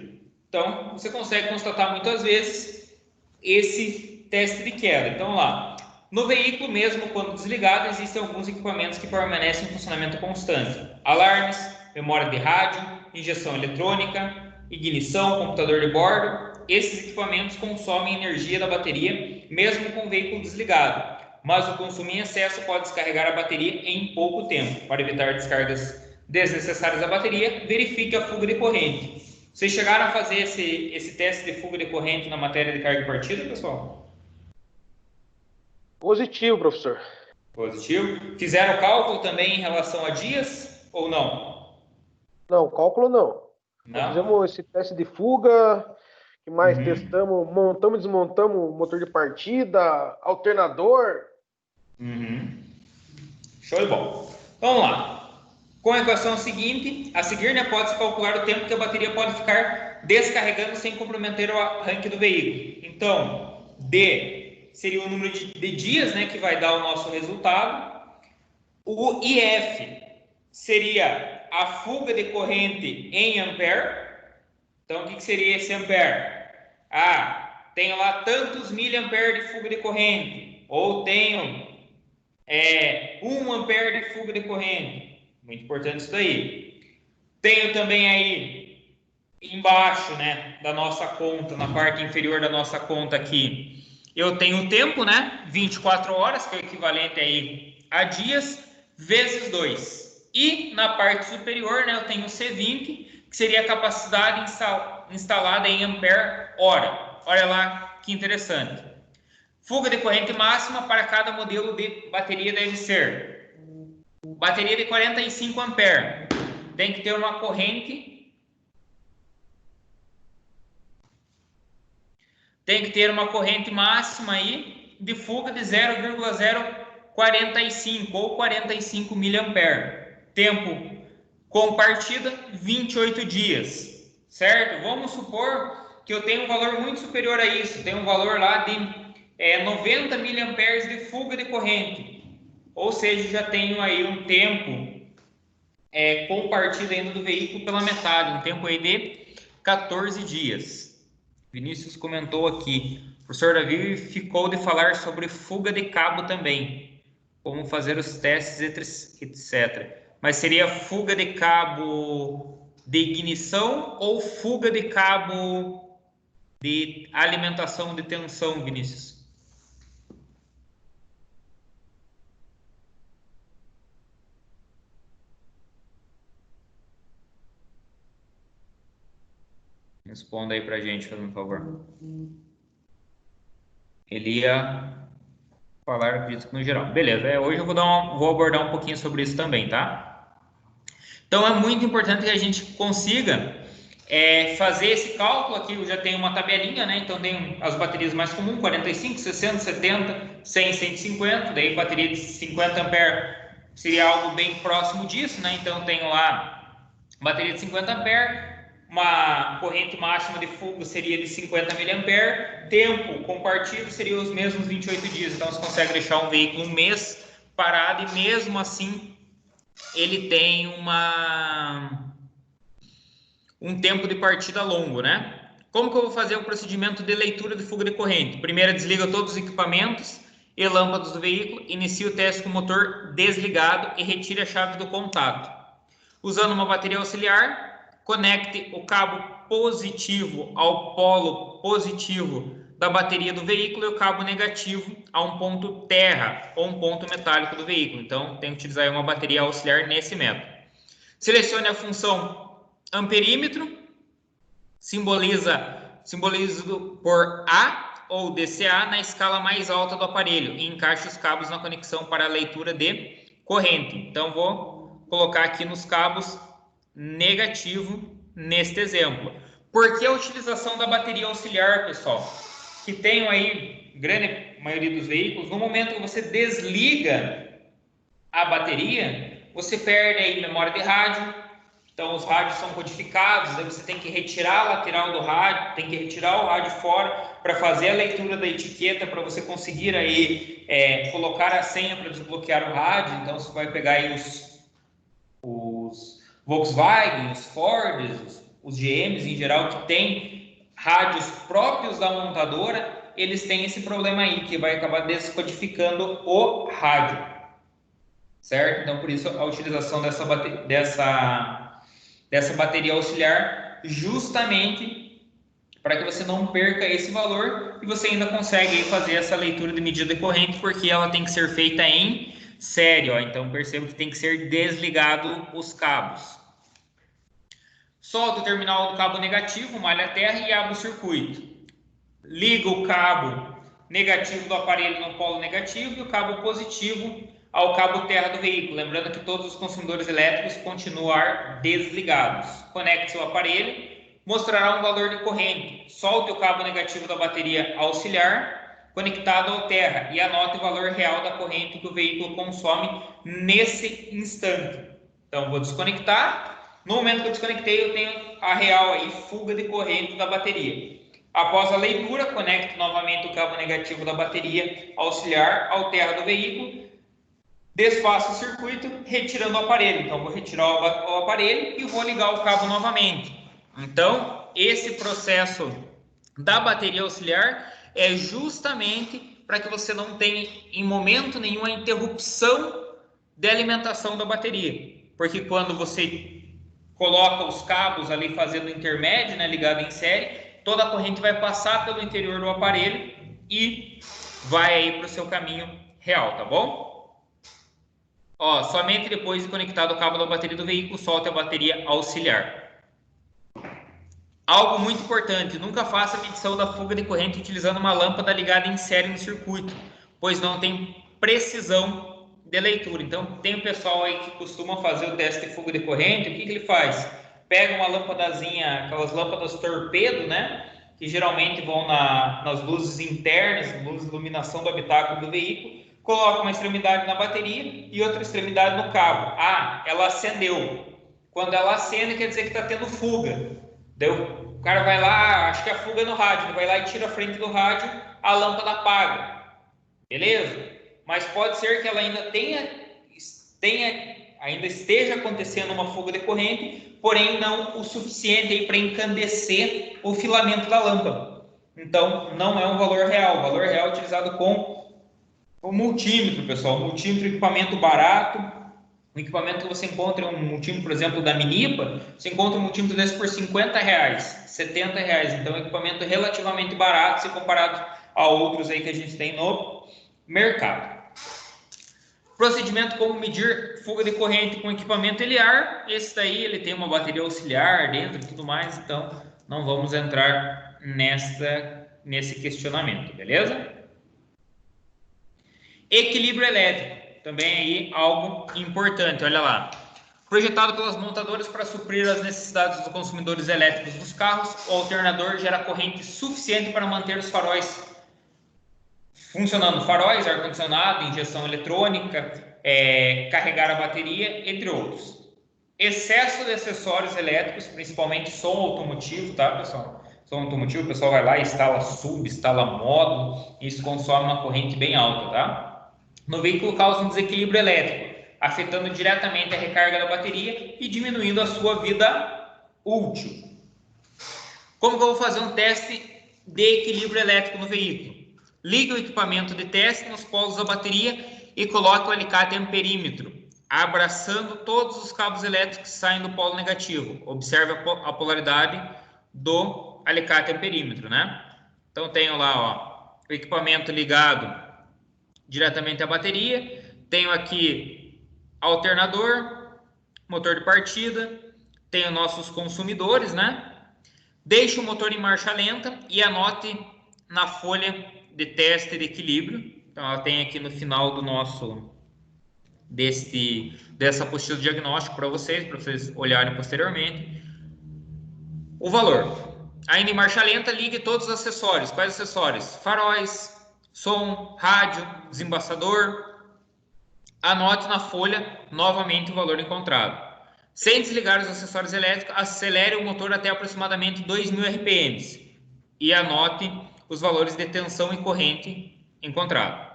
Então, você consegue constatar muitas vezes esse teste de queda. Então, lá, no veículo mesmo, quando desligado, existem alguns equipamentos que permanecem em funcionamento constante. Alarmes, memória de rádio, injeção eletrônica, ignição, computador de bordo. Esses equipamentos consomem energia da bateria, mesmo com o veículo desligado, mas o consumo em excesso pode descarregar a bateria em pouco tempo. Para evitar descargas desnecessárias da bateria, verifique a fuga de corrente. Vocês chegaram a fazer esse teste de fuga de corrente na matéria de carga e partida, pessoal? Positivo, professor. Positivo. Fizeram cálculo também em relação a dias ou não? Não, cálculo não. Não? Fizemos esse teste de fuga, que mais testamos, montamos e desmontamos o motor de partida, alternador. Show de bola. Vamos lá. Com a equação seguinte, a seguir, né, pode-se calcular o tempo que a bateria pode ficar descarregando sem comprometer o arranque do veículo. Então, D seria o número de dias, né, que vai dar o nosso resultado. O IF seria a fuga de corrente em ampere. Então, o que seria esse ampere? Ah, tenho lá tantos miliamperes de fuga de corrente, ou tenho 1 ampere de fuga de corrente. Muito importante isso daí. Tenho também aí embaixo, né, da nossa conta, na parte inferior da nossa conta aqui, eu tenho o tempo, né, 24 horas, que é o equivalente aí a dias, vezes 2. E na parte superior, né, eu tenho o C20, que seria a capacidade instalada em ampere hora. Olha lá que interessante. Fuga de corrente máxima para cada modelo de bateria deve ser: bateria de 45 ampere, tem que ter uma corrente máxima aí de fuga de 0,045 ou 45 miliampere. Tempo com partida 28 dias, certo? Vamos supor que eu tenho um valor muito superior a isso, tenho um valor lá de 90 miliamperes de fuga de corrente, ou seja, já tenho aí um tempo com partida ainda do veículo pela metade, um tempo aí de 14 dias. Vinícius comentou aqui, o professor Davi ficou de falar sobre fuga de cabo também, como fazer os testes, etc. Mas seria fuga de cabo de ignição ou fuga de cabo de alimentação de tensão, Vinícius? Responda aí pra gente, por favor. Ele ia falar, acredito que no geral. Beleza, hoje eu vou abordar um pouquinho sobre isso também, tá? Então é muito importante que a gente consiga fazer esse cálculo aqui. Eu já tenho uma tabelinha, né? Então tem as baterias mais comuns, 45, 60, 70, 100, 150. Daí bateria de 50 ampere seria algo bem próximo disso, né? Então tenho lá bateria de 50 ampere, uma corrente máxima de fuga seria de 50 miliampere, tempo compartido seria os mesmos 28 dias. Então você consegue deixar um veículo um mês parado e mesmo assim ele tem um tempo de partida longo, né? Como que eu vou fazer o procedimento de leitura de fuga de corrente? Primeiro, desliga todos os equipamentos e lâmpadas do veículo, inicia o teste com o motor desligado e retire a chave do contato. Usando uma bateria auxiliar, conecte o cabo positivo ao polo positivo da bateria do veículo e o cabo negativo a um ponto terra ou um ponto metálico do veículo. Então, tem que utilizar uma bateria auxiliar nesse método. Selecione a função amperímetro, simbolizado por A ou DCA na escala mais alta do aparelho e encaixe os cabos na conexão para a leitura de corrente. Então, vou colocar aqui nos cabos negativo neste exemplo. Por que a utilização da bateria auxiliar, pessoal? Que tem aí, grande maioria dos veículos, no momento que você desliga a bateria, você perde aí memória de rádio. Então os rádios são codificados, daí você tem que retirar a lateral do rádio, tem que retirar o rádio fora para fazer a leitura da etiqueta, para você conseguir aí colocar a senha para desbloquear o rádio. Então você vai pegar aí os Volkswagen, os Ford, os GMs em geral, que tem rádios próprios da montadora, eles têm esse problema aí, que vai acabar descodificando o rádio, certo? Então, por isso, a utilização dessa bateria auxiliar, justamente para que você não perca esse valor e você ainda consegue fazer essa leitura de medida de corrente, porque ela tem que ser feita em série, ó. Então perceba que tem que ser desligado os cabos. Solta o terminal do cabo negativo, malha a terra e abre o circuito. Liga o cabo negativo do aparelho no polo negativo e o cabo positivo ao cabo terra do veículo. Lembrando que todos os consumidores elétricos continuam desligados. Conecte o aparelho, mostrará um valor de corrente. Solte o cabo negativo da bateria auxiliar conectado ao terra e anote o valor real da corrente que o veículo consome nesse instante. Então, vou desconectar. No momento que eu desconectei, eu tenho a real aí, fuga de corrente da bateria. Após a leitura, conecto novamente o cabo negativo da bateria auxiliar ao terra do veículo, desfaço o circuito, retirando o aparelho. Então, vou retirar o aparelho e vou ligar o cabo novamente. Então, esse processo da bateria auxiliar é justamente para que você não tenha em momento nenhum a interrupção de alimentação da bateria. Porque quando você coloca os cabos ali fazendo intermédio, né, ligado em série, toda a corrente vai passar pelo interior do aparelho e vai aí para o seu caminho real, tá bom? Ó, somente depois de conectado o cabo da bateria do veículo, solte a bateria auxiliar. Algo muito importante, nunca faça a medição da fuga de corrente utilizando uma lâmpada ligada em série no circuito, pois não tem precisão de leitura. Então, tem um pessoal aí que costuma fazer o teste de fuga de corrente, o que ele faz? Pega uma lâmpadazinha, aquelas lâmpadas torpedo, né? Que geralmente vão nas luzes internas, luz de iluminação do habitáculo do veículo, coloca uma extremidade na bateria e outra extremidade no cabo. Ah, ela acendeu. Quando ela acende, quer dizer que está tendo fuga. Daí o cara vai lá, acho que a fuga é no rádio, ele vai lá e tira a frente do rádio, a lâmpada apaga. Beleza? Mas pode ser que ela ainda ainda esteja acontecendo uma fuga de corrente, porém não o suficiente para encandecer o filamento da lâmpada. Então, não é um valor real. O valor real é utilizado com o multímetro, pessoal. O multímetro é um equipamento barato. Um equipamento que você encontra, um multímetro, por exemplo, da Minipa, você encontra um multímetro desse por R$50, R$70. Então, é um equipamento relativamente barato se comparado a outros aí que a gente tem no mercado. Procedimento como medir fuga de corrente com equipamento linear. Esse daí ele tem uma bateria auxiliar dentro e tudo mais, então não vamos entrar nesse questionamento, beleza? Equilíbrio elétrico, também aí algo importante, olha lá. Projetado pelas montadoras para suprir as necessidades dos consumidores elétricos dos carros, o alternador gera corrente suficiente para manter os faróis funcionando, faróis, ar-condicionado, injeção eletrônica, carregar a bateria, entre outros. Excesso de acessórios elétricos, principalmente som automotivo, tá, pessoal? Som automotivo, o pessoal vai lá e instala sub, instala módulo, e isso consome uma corrente bem alta, tá? No veículo causa um desequilíbrio elétrico, afetando diretamente a recarga da bateria e diminuindo a sua vida útil. Como que eu vou fazer um teste de equilíbrio elétrico no veículo? Ligue o equipamento de teste nos polos da bateria e coloque o alicate amperímetro, abraçando todos os cabos elétricos que saem do polo negativo. Observe a polaridade do alicate amperímetro, né? Então, tenho lá, ó, o equipamento ligado diretamente à bateria. Tenho aqui alternador, motor de partida. Tenho nossos consumidores, né? Deixe o motor em marcha lenta e anote na folha de teste de equilíbrio. Então, ela tem aqui no final do dessa apostila de diagnóstico para vocês olharem posteriormente. O valor. Ainda em marcha lenta, ligue todos os acessórios. Quais acessórios? Faróis, som, rádio, desembaçador. Anote na folha novamente o valor encontrado. Sem desligar os acessórios elétricos, acelere o motor até aproximadamente 2.000 RPM e anote os valores de tensão e corrente encontrados.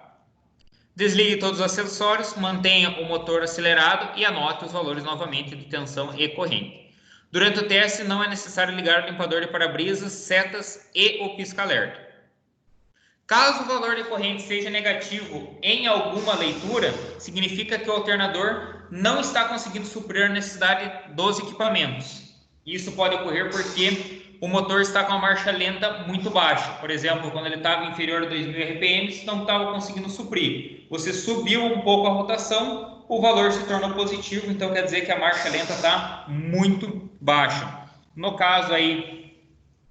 Desligue todos os acessórios, mantenha o motor acelerado e anote os valores novamente de tensão e corrente. Durante o teste, não é necessário ligar o limpador de para-brisas, setas e o pisca-alerta. Caso o valor de corrente seja negativo em alguma leitura, significa que o alternador não está conseguindo suprir a necessidade dos equipamentos. Isso pode ocorrer porque o motor está com a marcha lenta muito baixa. Por exemplo, quando ele estava inferior a 2.000 RPM, não estava conseguindo suprir. Você subiu um pouco a rotação, o valor se tornou positivo, então quer dizer que a marcha lenta está muito baixa. No caso aí,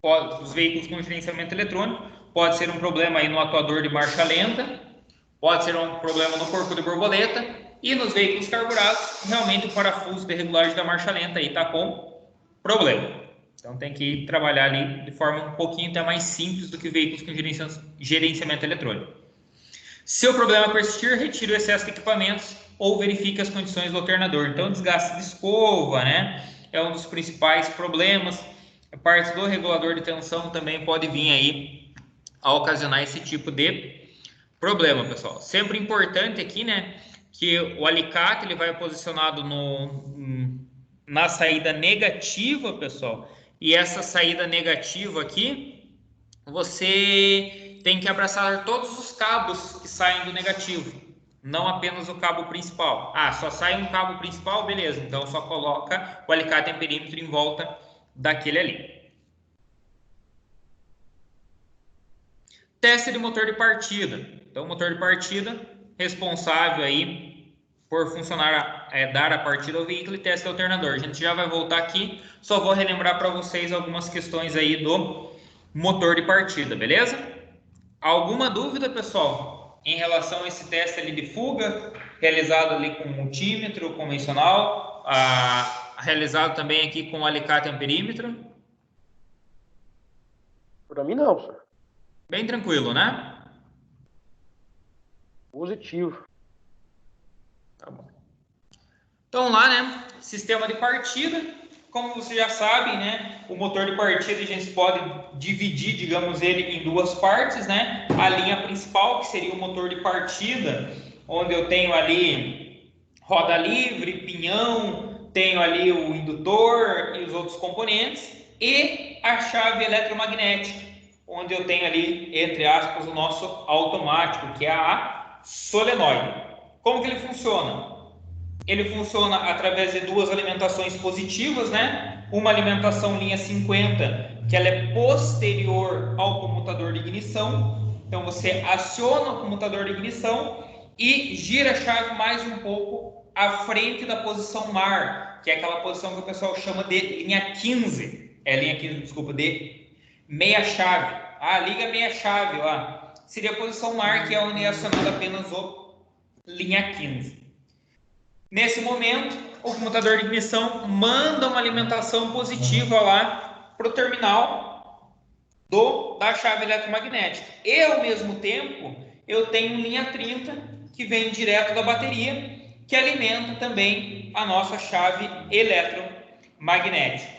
os veículos com gerenciamento eletrônico, pode ser um problema aí no atuador de marcha lenta, pode ser um problema no corpo de borboleta, e nos veículos carburados, realmente o parafuso de regulagem da marcha lenta aí está com problema. Então tem que trabalhar ali de forma um pouquinho até mais simples do que veículos com gerenciamento eletrônico. Se o problema persistir, retire o excesso de equipamentos ou verifique as condições do alternador. Então, desgaste de escova, né? É um dos principais problemas. A parte do regulador de tensão também pode vir aí a ocasionar esse tipo de problema, pessoal. Sempre importante aqui, né? Que o alicate ele vai posicionado na saída negativa, pessoal. e essa saída negativa aqui, você tem que abraçar todos os cabos que saem do negativo, não apenas o cabo principal. Ah, só sai um cabo principal, beleza, então só coloca o alicate amperímetro em volta daquele ali. Teste de motor de partida. Então, motor de partida, responsável aí por funcionar, dar a partida ao veículo, e teste de alternador. A gente já vai voltar aqui, só vou relembrar para vocês algumas questões aí do motor de partida, beleza? Alguma dúvida, pessoal, em relação a esse teste ali de fuga, realizado ali com multímetro convencional, realizado também aqui com alicate amperímetro? Para mim não, senhor. Bem tranquilo, né? Positivo. Tá bom. Então lá, né, sistema de partida, como vocês já sabem, né, o motor de partida a gente pode dividir, digamos, ele em duas partes, né, a linha principal, que seria o motor de partida, onde eu tenho ali roda livre, pinhão, tenho ali o indutor e os outros componentes, e a chave eletromagnética, onde eu tenho ali, entre aspas, o nosso automático, que é a solenoide. Como que ele funciona? Ele funciona através de duas alimentações positivas, né? Uma alimentação linha 50, que ela é posterior ao comutador de ignição. Então, você aciona o comutador de ignição e gira a chave mais um pouco à frente da posição mar, que é aquela posição que o pessoal chama de linha 15. Linha 15, desculpa, de meia chave. Liga meia chave lá. Seria a posição mar, que é onde é acionado apenas o linha 15. Nesse momento, o comutador de ignição manda uma alimentação positiva lá para o terminal da chave eletromagnética. E, ao mesmo tempo, eu tenho linha 30, que vem direto da bateria, que alimenta também a nossa chave eletromagnética.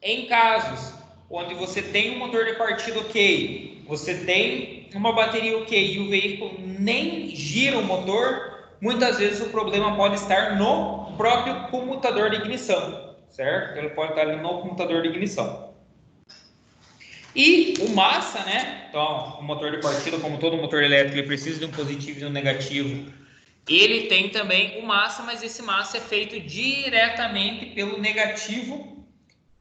Em casos onde você tem um motor de partida ok, você tem uma bateria ok e o veículo nem gira o motor, muitas vezes o problema pode estar no próprio comutador de ignição, certo? Ele pode estar ali no comutador de ignição. E o massa, né? Então, o motor de partida, como todo motor elétrico, ele precisa de um positivo e de um negativo. Ele tem também o massa, mas esse massa é feito diretamente pelo negativo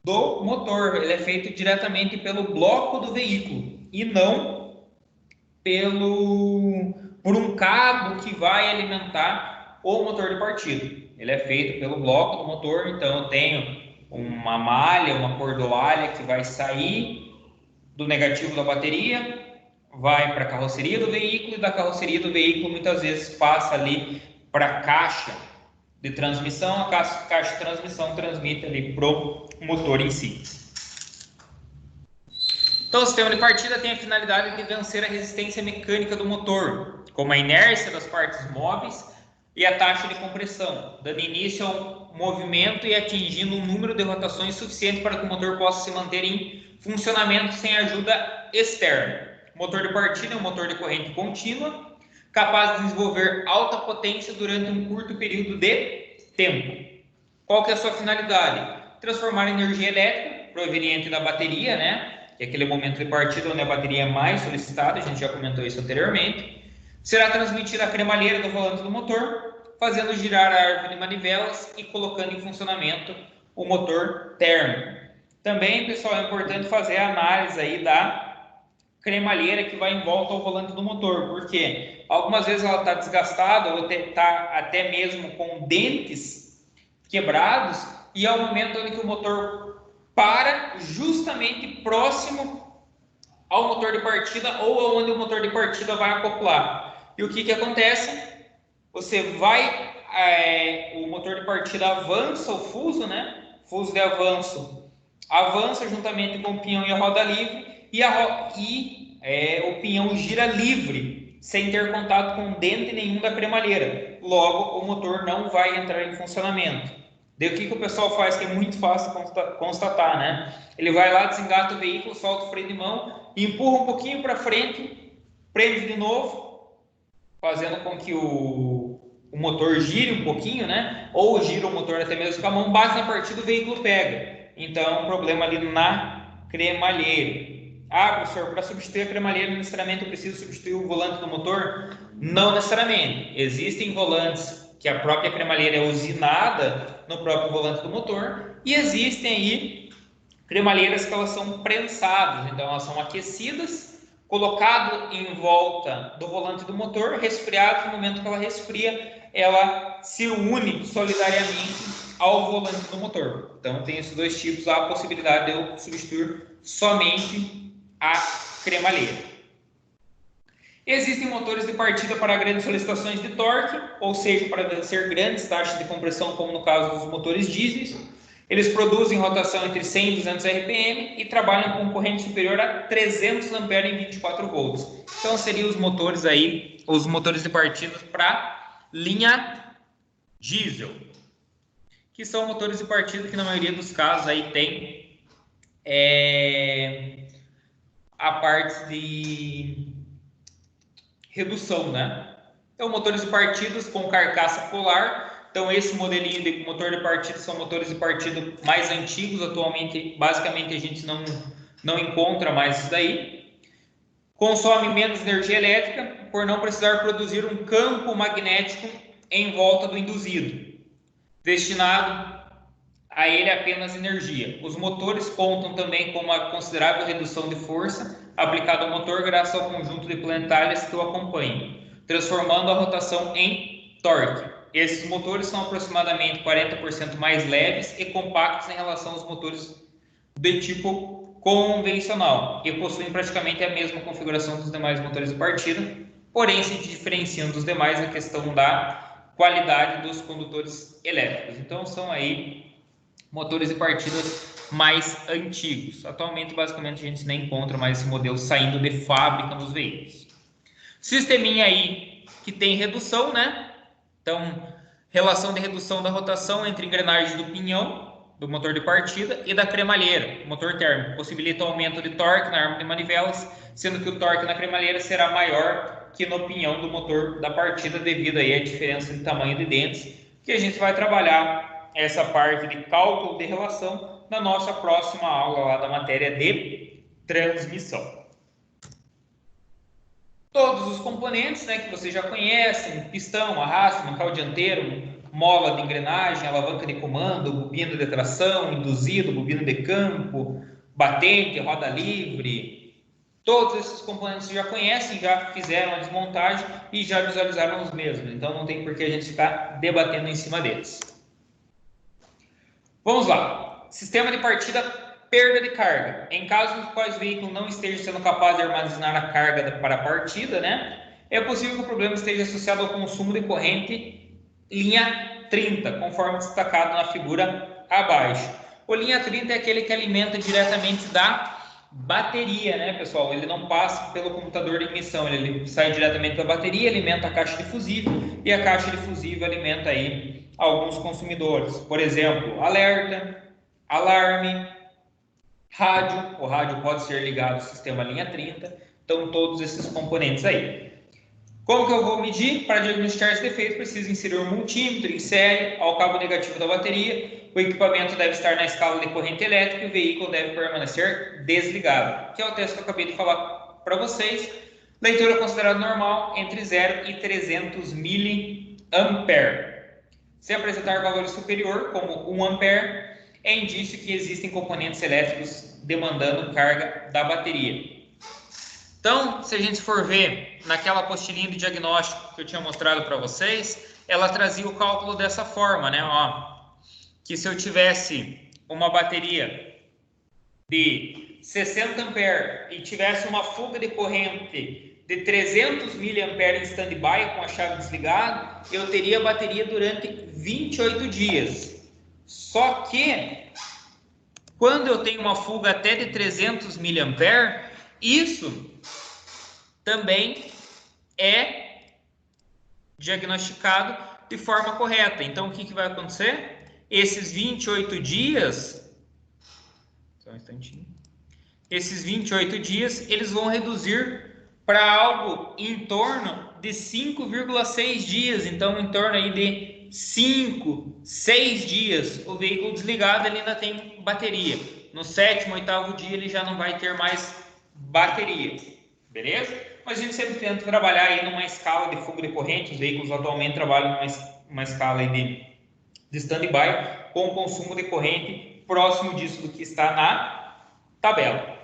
do motor. Ele é feito diretamente pelo bloco do veículo e não por um cabo que vai alimentar o motor de partida. Ele é feito pelo bloco do motor, então eu tenho uma malha, uma cordoalha que vai sair do negativo da bateria, vai para a carroceria do veículo, e da carroceria do veículo muitas vezes passa ali para a caixa de transmissão, a caixa de transmissão transmite ali para o motor em si. Então, o sistema de partida tem a finalidade de vencer a resistência mecânica do motor, como a inércia das partes móveis e a taxa de compressão, dando início ao movimento e atingindo um número de rotações suficiente para que o motor possa se manter em funcionamento sem ajuda externa. O motor de partida é um motor de corrente contínua, capaz de desenvolver alta potência durante um curto período de tempo. Qual que é a sua finalidade? Transformar energia elétrica proveniente da bateria, né? Que é aquele momento de partida onde a bateria é mais solicitada, a gente já comentou isso anteriormente, será transmitida à cremalheira do volante do motor, fazendo girar a árvore de manivelas e colocando em funcionamento o motor térmico. Também, pessoal, é importante fazer a análise aí da cremalheira que vai em volta ao volante do motor, porque algumas vezes ela está desgastada ou está até mesmo com dentes quebrados, e é o momento onde que o motor para justamente próximo ao motor de partida ou onde o motor de partida vai acoplar. E o que acontece? Você vai, o motor de partida avança o fuso, né? Fuso de avanço avança juntamente com o pinhão e a roda livre, e o pinhão gira livre, sem ter contato com dente nenhum da cremalheira. Logo, o motor não vai entrar em funcionamento. Daí o que o pessoal faz, que é muito fácil constatar, né? Ele vai lá, desengata o veículo, solta o freio de mão, empurra um pouquinho para frente, prende de novo, fazendo com que o motor gire um pouquinho, né? Ou gira o motor até mesmo com a mão, bate na partida, o veículo pega. então problema ali na cremalheira. Ah, professor, para substituir a cremalheira, necessariamente eu preciso substituir o volante do motor? Não necessariamente. Existem volantes que a própria cremalheira é usinada no próprio volante do motor, e existem aí cremalheiras que elas são prensadas, então elas são aquecidas, colocado em volta do volante do motor, resfriado. No momento que ela resfria, ela se une solidariamente ao volante do motor. Então tem esses dois tipos, há a possibilidade de eu substituir somente a cremalheira. Existem motores de partida para grandes solicitações de torque, ou seja, para vencer grandes taxas de compressão, como no caso dos motores diesel. Eles produzem rotação entre 100 e 200 RPM e trabalham com corrente superior a 300 A em 24 volts. Então seriam os motores aí, os motores de partida para linha diesel, que são motores de partida que na maioria dos casos aí tem a parte de redução, né? Então, motores de partidas com carcaça polar. Então, esse modelinho de motor de partida são motores de partida mais antigos. Atualmente, basicamente, a gente não encontra mais isso daí. Consome menos energia elétrica por não precisar produzir um campo magnético em volta do induzido, destinado a ele apenas energia. Os motores contam também com uma considerável redução de força aplicada ao motor graças ao conjunto de planetárias que o acompanham, transformando a rotação em torque. Esses motores são aproximadamente 40% mais leves e compactos em relação aos motores de tipo convencional e possuem praticamente a mesma configuração dos demais motores de partida, porém se diferenciando dos demais na questão da qualidade dos condutores elétricos. Então são aí motores de partidas mais antigos. Atualmente, basicamente, a gente nem encontra mais esse modelo saindo de fábrica nos veículos. Sisteminha aí que tem redução, né? Então, relação de redução da rotação entre engrenagens do pinhão, do motor de partida, e da cremalheira, motor térmico. Possibilita o aumento de torque na arma de manivelas, sendo que o torque na cremalheira será maior que no pinhão do motor da partida, devido aí à diferença de tamanho de dentes, que a gente vai trabalhar essa parte de cálculo de relação na nossa próxima aula lá da matéria de transmissão. Todos os componentes, né, que vocês já conhecem: pistão, arrasto, mancal dianteiro, mola de engrenagem, alavanca de comando, bobina de tração, induzido, bobina de campo, batente, roda livre. Todos esses componentes vocês já conhecem, já fizeram a desmontagem e já visualizaram os mesmos. Então não tem por que a gente ficar debatendo em cima deles. Vamos lá. Sistema de partida, perda de carga. Em casos nos quais o veículo não esteja sendo capaz de armazenar a carga para a partida, né, é possível que o problema esteja associado ao consumo de corrente linha 30, conforme destacado na figura abaixo. O linha 30 é aquele que alimenta diretamente da bateria, né, pessoal? Ele não passa pelo computador de ignição, ele sai diretamente da bateria, alimenta a caixa de fusível, e a caixa de fusível alimenta aí alguns consumidores, por exemplo, alerta, alarme, rádio. O rádio pode ser ligado ao sistema linha 30. Então, todos esses componentes aí. Como que eu vou medir? Para diagnosticar esse defeito, preciso inserir um multímetro em série ao cabo negativo da bateria. O equipamento deve estar na escala de corrente elétrica e o veículo deve permanecer desligado, que é o teste que eu acabei de falar para vocês. Leitura considerada normal entre 0 e 300 mA. Se apresentar valor superior, como 1 A, é indício que existem componentes elétricos demandando carga da bateria. Então, se a gente for ver naquela apostilinha de diagnóstico que eu tinha mostrado para vocês, ela trazia o cálculo dessa forma, né? Ó, que se eu tivesse uma bateria de 60 A e tivesse uma fuga de corrente de 300 mA em stand-by com a chave desligada, eu teria a bateria durante 28 dias. Só que, quando eu tenho uma fuga até de 300 mA, isso também é diagnosticado de forma correta. Então, o que vai acontecer? Esses 28 dias... Só um instantinho. Esses 28 dias, eles vão reduzir para algo em torno de 5,6 dias, então em torno aí de 5, 6 dias o veículo desligado ele ainda tem bateria. No 7º, 8º dia ele já não vai ter mais bateria, beleza? Mas a gente sempre tenta trabalhar aí numa escala de fuga de corrente. Os veículos atualmente trabalham numa escala aí de stand-by com consumo de corrente próximo disso do que está na tabela.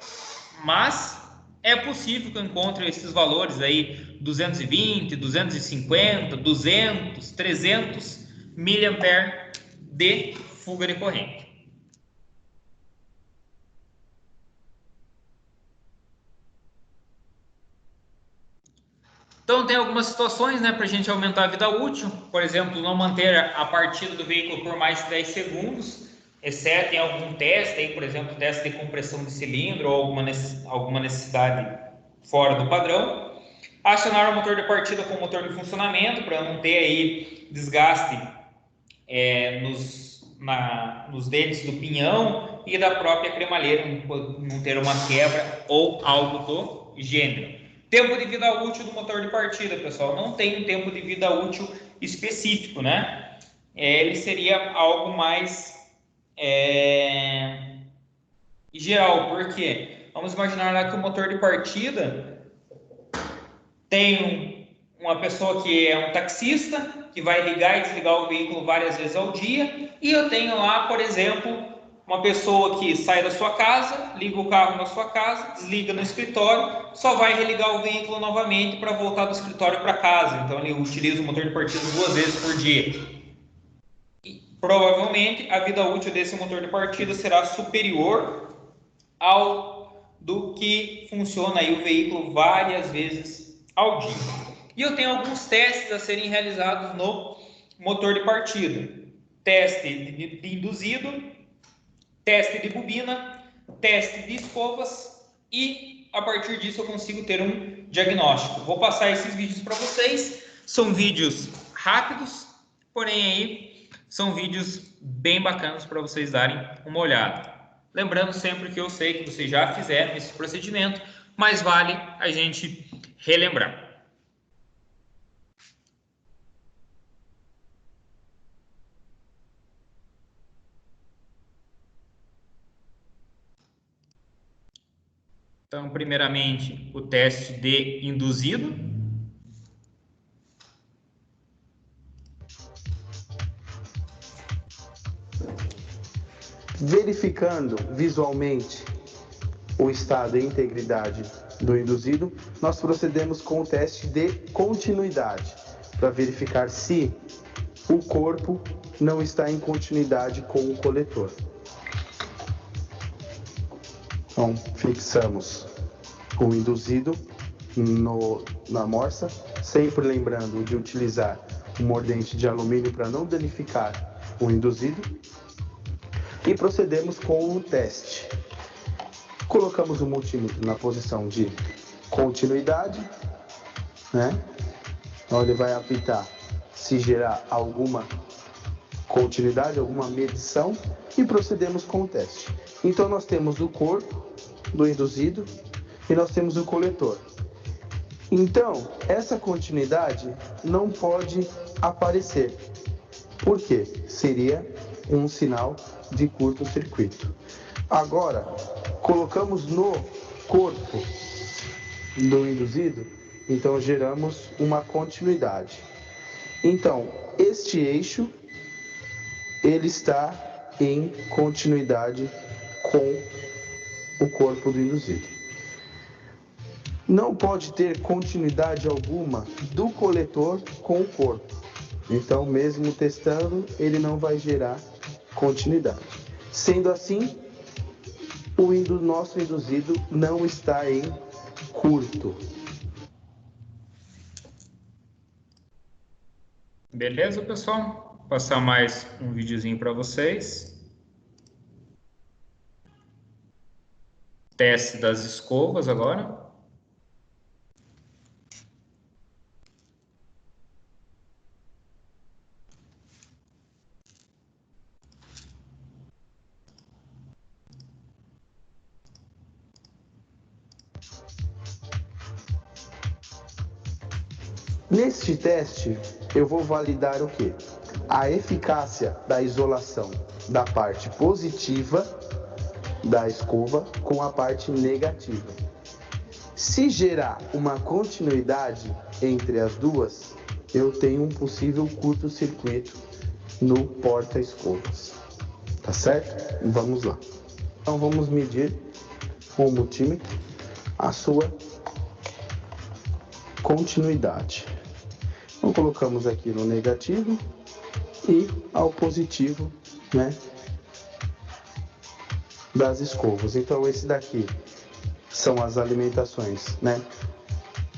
Mas é possível que eu encontre esses valores aí, 220, 250, 200, 300 mA de fuga de corrente. Então tem algumas situações, né, para a gente aumentar a vida útil. Por exemplo, não manter a partida do veículo por mais de 10 segundos, exceto em algum teste, aí, por exemplo, teste de compressão de cilindro ou alguma necessidade fora do padrão. Acionar o motor de partida com o motor de funcionamento, para não ter aí desgaste nos dentes do pinhão e da própria cremalheira, não ter uma quebra ou algo do gênero. Tempo de vida útil do motor de partida, pessoal, não tem um tempo de vida útil específico, né? Ele seria algo mais geral, porque vamos imaginar lá que o motor de partida tem uma pessoa que é um taxista, que vai ligar e desligar o veículo várias vezes ao dia, e eu tenho lá, por exemplo, uma pessoa que sai da sua casa, liga o carro na sua casa, desliga no escritório, só vai religar o veículo novamente para voltar do escritório para casa. Então ele utiliza o motor de partida 2 vezes por dia. E, provavelmente a vida útil desse motor de partida será superior ao do que funciona aí o veículo várias vezes ao dia. E eu tenho alguns testes a serem realizados no motor de partida. Teste de induzido, teste de bobina, teste de escovas e a partir disso eu consigo ter um diagnóstico. Vou passar esses vídeos para vocês. São vídeos rápidos, porém aí são vídeos bem bacanas para vocês darem uma olhada. Lembrando sempre que eu sei que vocês já fizeram esse procedimento, mas vale a gente relembrar. Então, primeiramente, o teste de induzido. Verificando visualmente o estado e integridade do induzido, nós procedemos com o teste de continuidade, para verificar se o corpo não está em continuidade com o coletor. Então, fixamos o induzido na morsa, sempre lembrando de utilizar um mordente de alumínio para não danificar o induzido. E procedemos com o teste. Colocamos o multímetro na posição de continuidade, né? Então ele vai apitar se gerar alguma continuidade, alguma medição, e procedemos com o teste. Então nós temos o corpo do induzido e nós temos o coletor. Então, essa continuidade não pode aparecer. Por quê? Seria um sinal de curto-circuito. Agora, colocamos no corpo do induzido, então geramos uma continuidade. Então, este eixo, ele está em continuidade com o corpo do induzido. Não pode ter continuidade alguma do coletor com o corpo. Então, mesmo testando, ele não vai gerar continuidade. Sendo assim, o nosso induzido não está em curto. Beleza, pessoal? Vou passar mais um videozinho para vocês. Teste das escovas agora. Neste teste, eu vou validar o quê? a eficácia da isolação da parte positiva da escova com a parte negativa. Se gerar uma continuidade entre as duas, eu tenho um possível curto-circuito no porta-escovas. Tá certo? Vamos lá. Então vamos medir com o multímetro a sua continuidade. Então colocamos aqui no negativo e ao positivo, né, das escovas. Então esse daqui são as alimentações, né,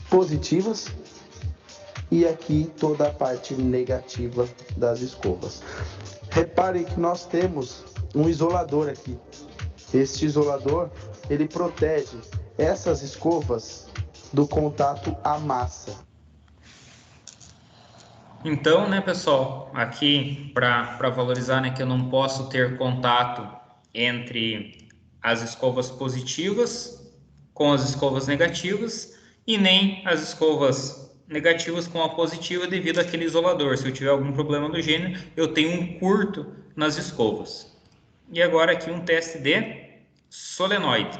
positivas, e aqui toda a parte negativa das escovas. Reparem que nós temos um isolador aqui. Este isolador, ele protege essas escovas do contato à massa. Então, né, pessoal, aqui para valorizar, né, que eu não posso ter contato entre as escovas positivas com as escovas negativas e nem as escovas negativas com a positiva devido àquele isolador. Se eu tiver algum problema do gênero, eu tenho um curto nas escovas. E agora aqui um teste de solenoide.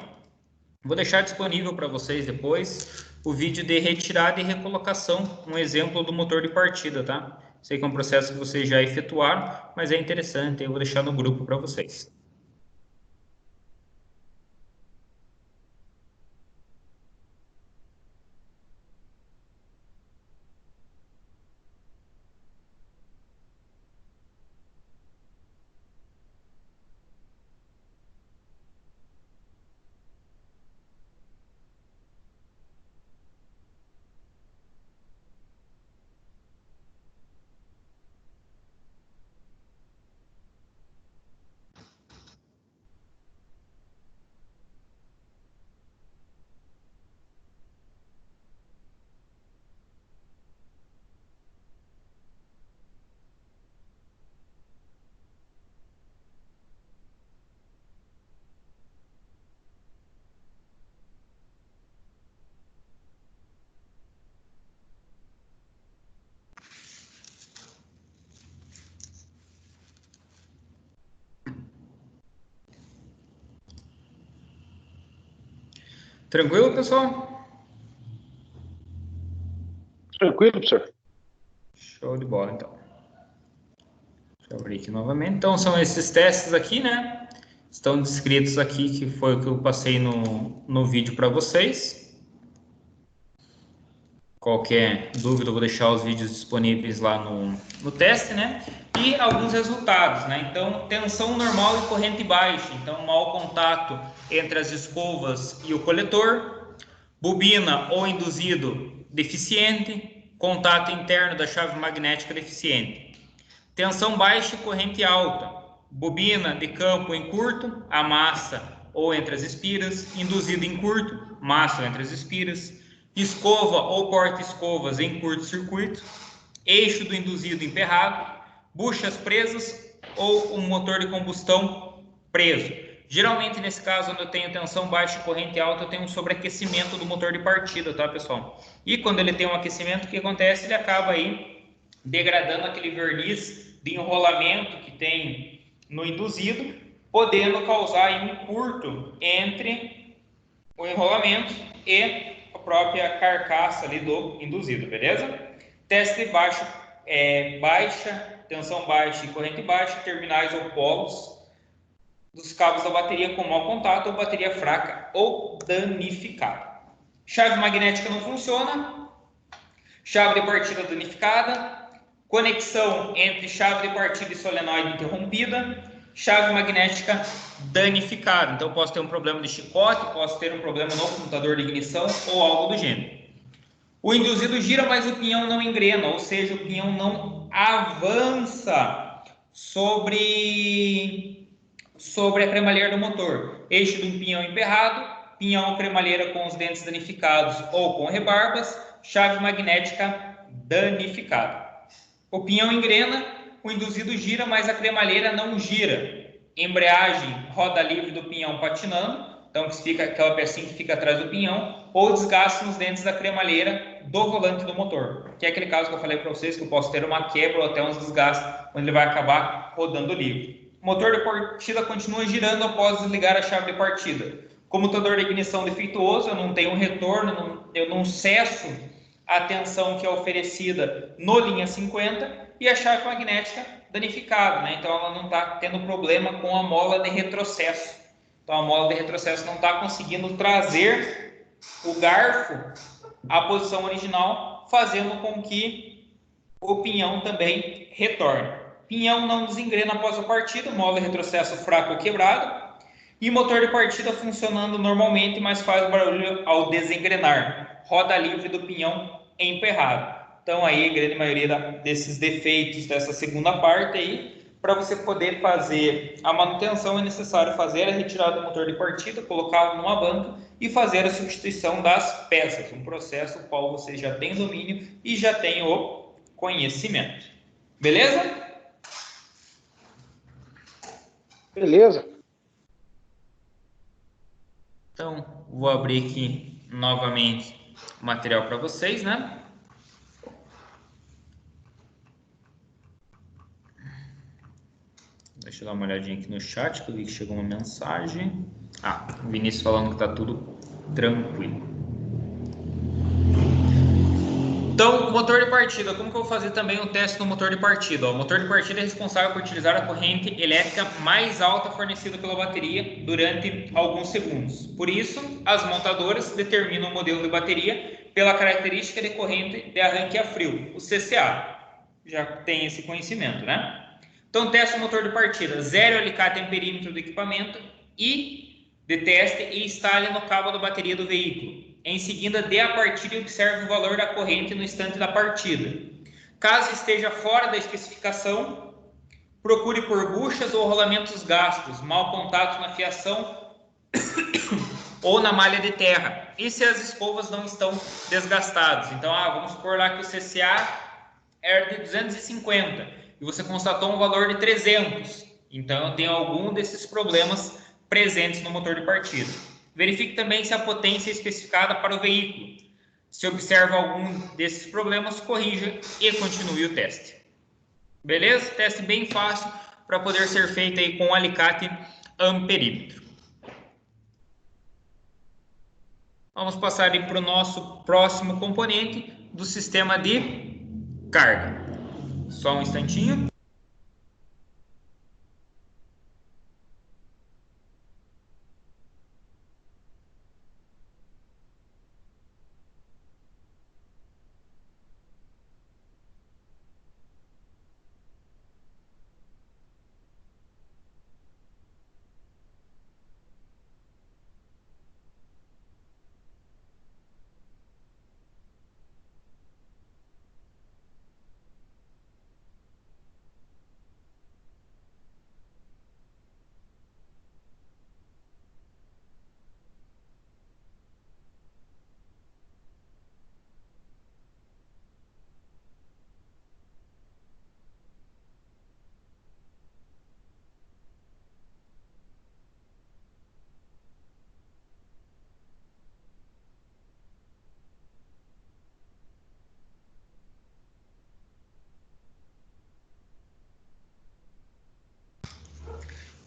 Vou deixar disponível para vocês depois o vídeo de retirada e recolocação, um exemplo do motor de partida, tá? Sei que é um processo que vocês já efetuaram, mas é interessante, eu vou deixar no grupo para vocês. Tranquilo, pessoal? Tranquilo, professor? Show de bola, então. Deixa eu abrir aqui novamente. Então, são esses testes aqui, né? Estão descritos aqui, que foi o que eu passei no vídeo para vocês. Qualquer dúvida, eu vou deixar os vídeos disponíveis lá no teste, né? E alguns resultados, né? Então, tensão normal e corrente baixa. Então, mau contato entre as escovas e o coletor. Bobina ou induzido deficiente. Contato interno da chave magnética deficiente. Tensão baixa e corrente alta. Bobina de campo em curto, a massa ou entre as espiras. Induzido em curto, massa ou entre as espiras. Escova ou porta-escovas em curto-circuito, eixo do induzido emperrado, buchas presas ou um motor de combustão preso. Geralmente, nesse caso, quando eu tenho tensão baixa e corrente alta, eu tenho um sobreaquecimento do motor de partida, tá, pessoal? E quando ele tem um aquecimento, o que acontece? Ele acaba aí degradando aquele verniz de enrolamento que tem no induzido, podendo causar aí um curto entre o enrolamento e a própria carcaça ali do induzido, beleza? Teste baixo, tensão baixa e corrente baixa, terminais ou polos dos cabos da bateria com mau contato ou bateria fraca ou danificada. Chave magnética não funciona, chave de partida danificada, conexão entre chave de partida e solenoide interrompida, chave magnética danificada. Então, posso ter um problema de chicote, posso ter um problema no computador de ignição ou algo do gênero. O induzido gira, mas o pinhão não engrena, ou seja, o pinhão não avança sobre a cremalheira do motor. Eixo do pinhão emperrado, pinhão ou cremalheira com os dentes danificados ou com rebarbas, chave magnética danificada. O pinhão engrena, o induzido gira, mas a cremalheira não gira. Embreagem, roda livre do pinhão patinando, então fica aquela pecinha que fica atrás do pinhão, ou desgaste nos dentes da cremalheira do volante do motor, que é aquele caso que eu falei para vocês, que eu posso ter uma quebra ou até uns desgastes, onde ele vai acabar rodando livre. O motor de partida continua girando após desligar a chave de partida. Comutador de ignição defeituoso, eu não tenho um retorno, eu não cesso a tensão que é oferecida no linha 50, e a chave magnética danificada, né? Então ela não está tendo problema com a mola de retrocesso. Então a mola de retrocesso não está conseguindo trazer o garfo à posição original, fazendo com que o pinhão também retorne. Pinhão não desengrena após a partida, mola de retrocesso fraco ou quebrado, e motor de partida funcionando normalmente, mas faz barulho ao desengrenar. Roda livre do pinhão emperrado. Então aí a grande maioria desses defeitos dessa segunda parte aí, para você poder fazer a manutenção é necessário fazer a retirada do motor de partida, colocá-lo numa banca e fazer a substituição das peças, um processo no qual você já tem domínio e já tem o conhecimento. Beleza? Beleza. Então, vou abrir aqui novamente o material para vocês, né? Deixa eu dar uma olhadinha aqui no chat, que eu vi que chegou uma mensagem. O Vinícius falando que tá tudo tranquilo. Então, o motor de partida. Como que eu vou fazer também um teste no motor de partida? O motor de partida é responsável por utilizar a corrente elétrica mais alta fornecida pela bateria durante alguns segundos. Por isso, as montadoras determinam o modelo de bateria pela característica de corrente de arranque a frio, o CCA. Já tem esse conhecimento, né? Então, teste o motor de partida. Zere o alicate em perímetro do equipamento e de teste e instale no cabo da bateria do veículo. Em seguida, dê a partida e observe o valor da corrente no instante da partida. Caso esteja fora da especificação, procure por buchas ou rolamentos gastos, mau contato na fiação ou na malha de terra. E se as escovas não estão desgastadas? Então, vamos supor lá que o CCA era de 250 e você constatou um valor de 300. Então, eu tenho algum desses problemas presentes no motor de partida. Verifique também se a potência é especificada para o veículo. Se observa algum desses problemas, corrija e continue o teste. Beleza? Teste bem fácil para poder ser feito aí com o alicate amperímetro. Vamos passar aí para o nosso próximo componente do sistema de carga. Só um instantinho.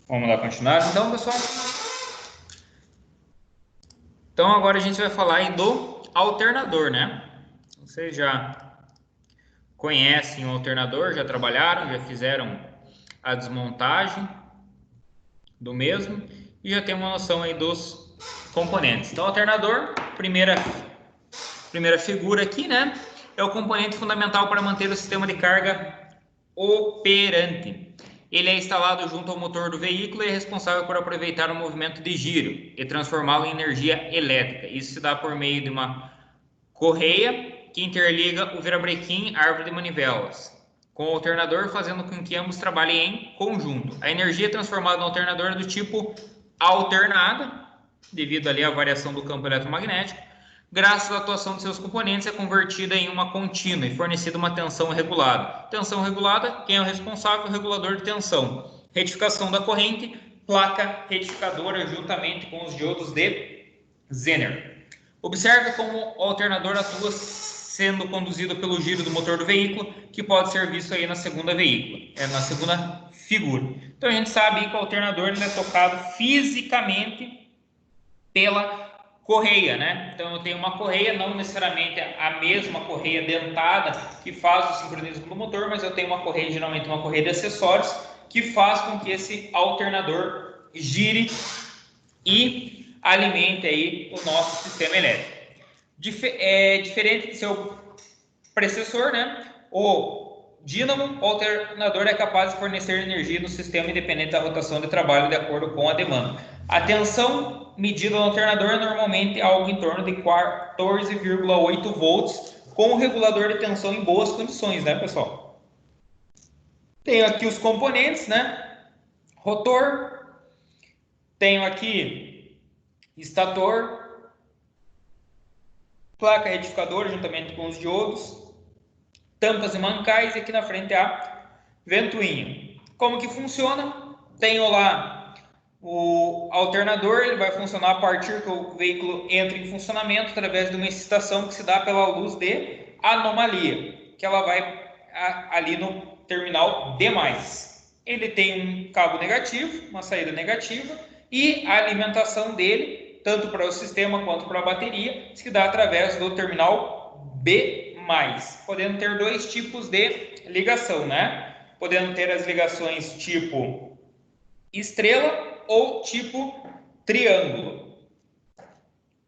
Vamos lá continuar. Então, pessoal. Então, agora a gente vai falar aí do alternador, né? Vocês já conhecem o alternador, já trabalharam, já fizeram a desmontagem do mesmo e já tem uma noção aí dos componentes. Então, o alternador, primeira figura aqui, né? É o componente fundamental para manter o sistema de carga operante. Ele é instalado junto ao motor do veículo e é responsável por aproveitar o movimento de giro e transformá-lo em energia elétrica. Isso se dá por meio de uma correia que interliga o virabrequim à árvore de manivelas com o alternador, fazendo com que ambos trabalhem em conjunto. A energia transformada no alternador é do tipo alternada, devido ali à variação do campo eletromagnético. Graças à atuação de seus componentes, é convertida em uma contínua e fornecida uma tensão regulada. Tensão regulada, quem é o responsável? O regulador de tensão. Retificação da corrente, placa retificadora juntamente com os diodos de Zener. Observe como o alternador atua sendo conduzido pelo giro do motor do veículo, que pode ser visto aí na segunda figura. Então a gente sabe que o alternador ele é tocado fisicamente pela correia, né? Então eu tenho uma correia, não necessariamente a mesma correia dentada que faz o sincronismo do motor, mas eu tenho uma correia, geralmente uma correia de acessórios, que faz com que esse alternador gire e alimente aí o nosso sistema elétrico. Diferente do seu precessor, né? O dínamo, o alternador é capaz de fornecer energia no sistema independente da rotação de trabalho de acordo com a demanda. A tensão medida no alternador é normalmente algo em torno de 14,8 volts, com o regulador de tensão em boas condições, né, pessoal? Tenho aqui os componentes, né? Rotor, tenho aqui estator, placa retificadora juntamente com os diodos, tampas e mancais, e aqui na frente a ventoinha. Como que funciona? Tenho lá o alternador, ele vai funcionar a partir que o veículo entra em funcionamento através de uma excitação que se dá pela luz de anomalia, que ela vai ali no terminal D+. Ele tem um cabo negativo, uma saída negativa, e a alimentação dele, tanto para o sistema quanto para a bateria, se dá através do terminal B+, podendo ter dois tipos de ligação, né? Podendo ter as ligações tipo estrela ou tipo triângulo.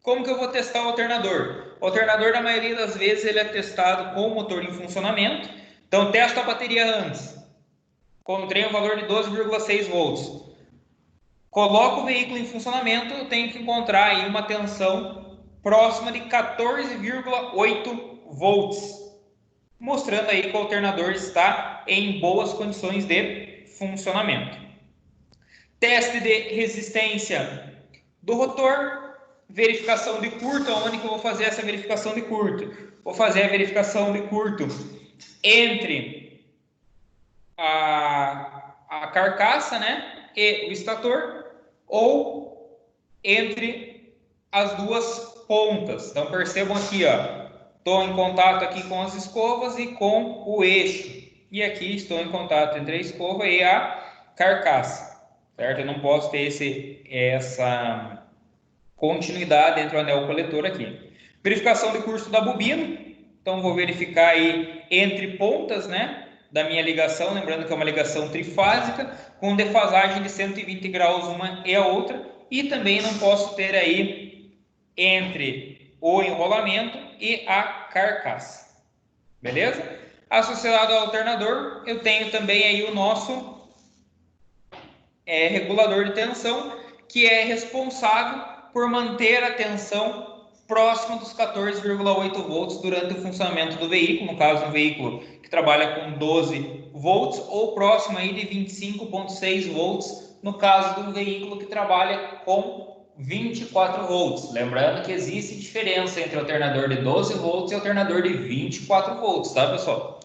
Como que eu vou testar o alternador? O alternador, na maioria das vezes, ele é testado com o motor em funcionamento. Então, testo a bateria antes. Encontrei um valor de 12,6 volts. Coloco o veículo em funcionamento, eu tenho que encontrar aí uma tensão próxima de 14,8 volts, mostrando aí que o alternador está em boas condições de funcionamento. Teste de resistência do rotor, verificação de curto. Onde que eu vou fazer essa verificação de curto? Vou fazer a verificação de curto entre a carcaça, né, e o estator, ou entre as duas pontas. Então percebam aqui, ó, estou em contato aqui com as escovas e com o eixo, e aqui estou em contato entre a escova e a carcaça, certo? Eu não posso ter essa continuidade entre o anel coletor aqui. Verificação de curso da bobina. Então vou verificar aí entre pontas, né, da minha ligação, lembrando que é uma ligação trifásica, com defasagem de 120 graus uma e a outra, e também não posso ter aí entre o enrolamento e a carcaça, beleza? Associado ao alternador, eu tenho também aí o nosso regulador de tensão, que é responsável por manter a tensão próxima dos 14,8 volts durante o funcionamento do veículo, no caso um veículo que trabalha com 12 volts, ou próximo aí de 25,6 volts, no caso de um veículo que trabalha com 24 volts. Lembrando que existe diferença entre alternador de 12 volts e alternador de 24 volts, tá, pessoal?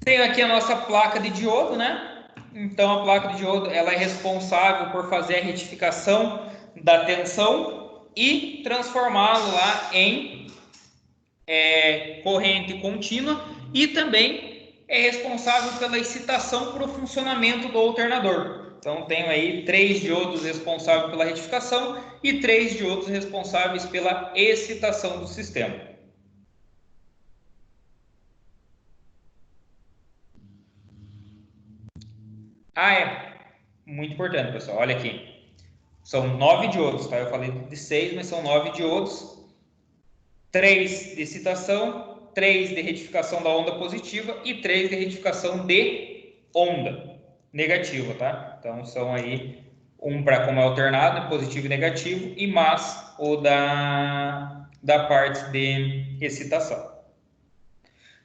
Tenho aqui a nossa placa de diodo, né? Então a placa de diodo ela é responsável por fazer a retificação da tensão e transformá-lo lá em corrente contínua, e também é responsável pela excitação para o funcionamento do alternador. Então tenho aí 3 diodos responsáveis pela retificação e 3 diodos responsáveis pela excitação do sistema. Muito importante, pessoal, olha aqui. São 9 diodos, tá? Eu falei de 6, mas são 9 diodos. 3 de excitação, 3 de retificação da onda positiva e 3 de retificação de onda negativa, tá? Então são aí um para como é alternado, positivo e negativo, e mais o da parte de excitação.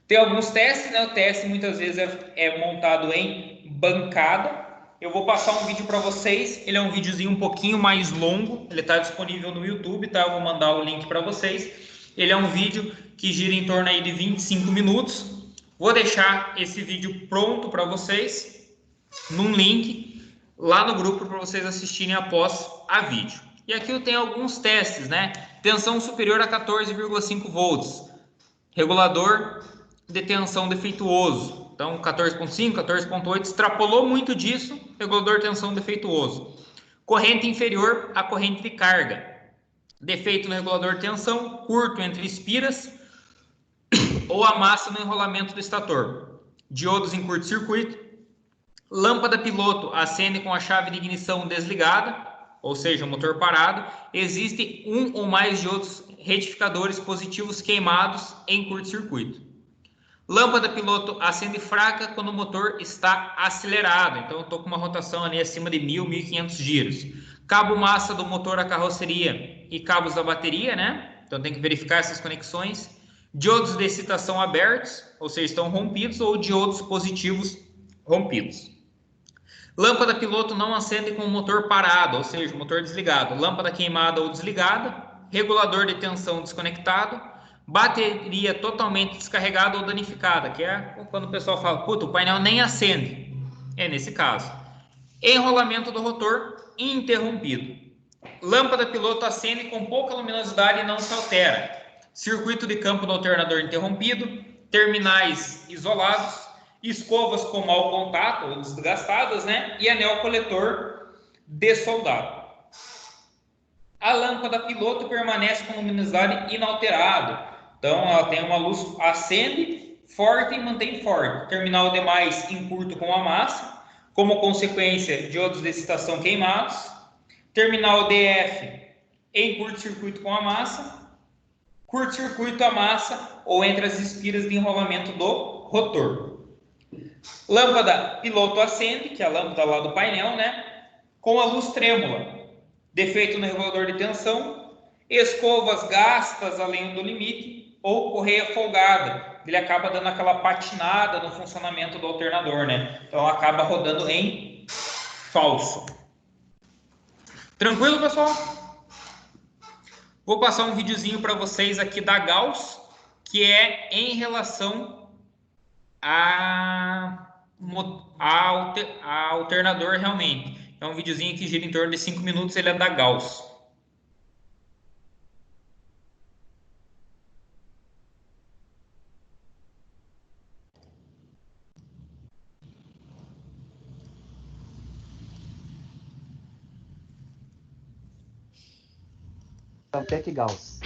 Tem alguns testes, né? O teste muitas vezes é montado em bancada. Eu vou passar um vídeo para vocês, ele é um videozinho um pouquinho mais longo, ele está disponível no YouTube, tá? Eu vou mandar o link para vocês. Ele é um vídeo que gira em torno aí de 25 minutos. Vou deixar esse vídeo pronto para vocês, num link, lá no grupo para vocês assistirem após a vídeo. E aqui eu tenho alguns testes, né? Tensão superior a 14,5 volts. Regulador de tensão defeituoso. Então, 14,5, 14,8, extrapolou muito disso, regulador de tensão defeituoso. Corrente inferior à corrente de carga. Defeito no regulador de tensão, curto entre espiras ou a massa no enrolamento do estator. Diodos em curto-circuito. Lâmpada piloto acende com a chave de ignição desligada, ou seja, o motor parado. Existe um ou mais diodos retificadores positivos queimados em curto-circuito. Lâmpada piloto acende fraca quando o motor está acelerado. Então, eu estou com uma rotação ali acima de 1.000, 1.500 giros. Cabo massa do motor à carroceria e cabos da bateria, né? Então, tem que verificar essas conexões. Diodos de excitação abertos, ou seja, estão rompidos, ou diodos positivos rompidos. Lâmpada piloto não acende com o motor parado, ou seja, o motor desligado. Lâmpada queimada ou desligada. Regulador de tensão desconectado. Bateria totalmente descarregada ou danificada, que é quando o pessoal fala, puta, o painel nem acende. É nesse caso. Enrolamento do rotor interrompido. Lâmpada piloto acende com pouca luminosidade e não se altera. Circuito de campo do alternador interrompido. Terminais isolados. Escovas com mau contato ou desgastadas, né? E anel coletor dessoldado. A lâmpada piloto permanece com luminosidade inalterada. Então, ela tem uma luz, acende forte e mantém forte. Terminal demais em curto com a massa, como consequência, diodos de excitação queimados. Terminal DF em curto-circuito com a massa. Curto-circuito a massa ou entre as espiras de enrolamento do rotor. Lâmpada piloto acende, que é a lâmpada lá do painel, né? Com a luz trêmula. Defeito no regulador de tensão. Escovas gastas além do limite. Ou correia folgada, ele acaba dando aquela patinada no funcionamento do alternador, né? Então acaba rodando em falso. Tranquilo, pessoal? Vou passar um videozinho para vocês aqui da Gauss, que é em relação a alternador realmente. É um videozinho que gira em torno de 5 minutos, ele é da Gauss. Tech Gauss.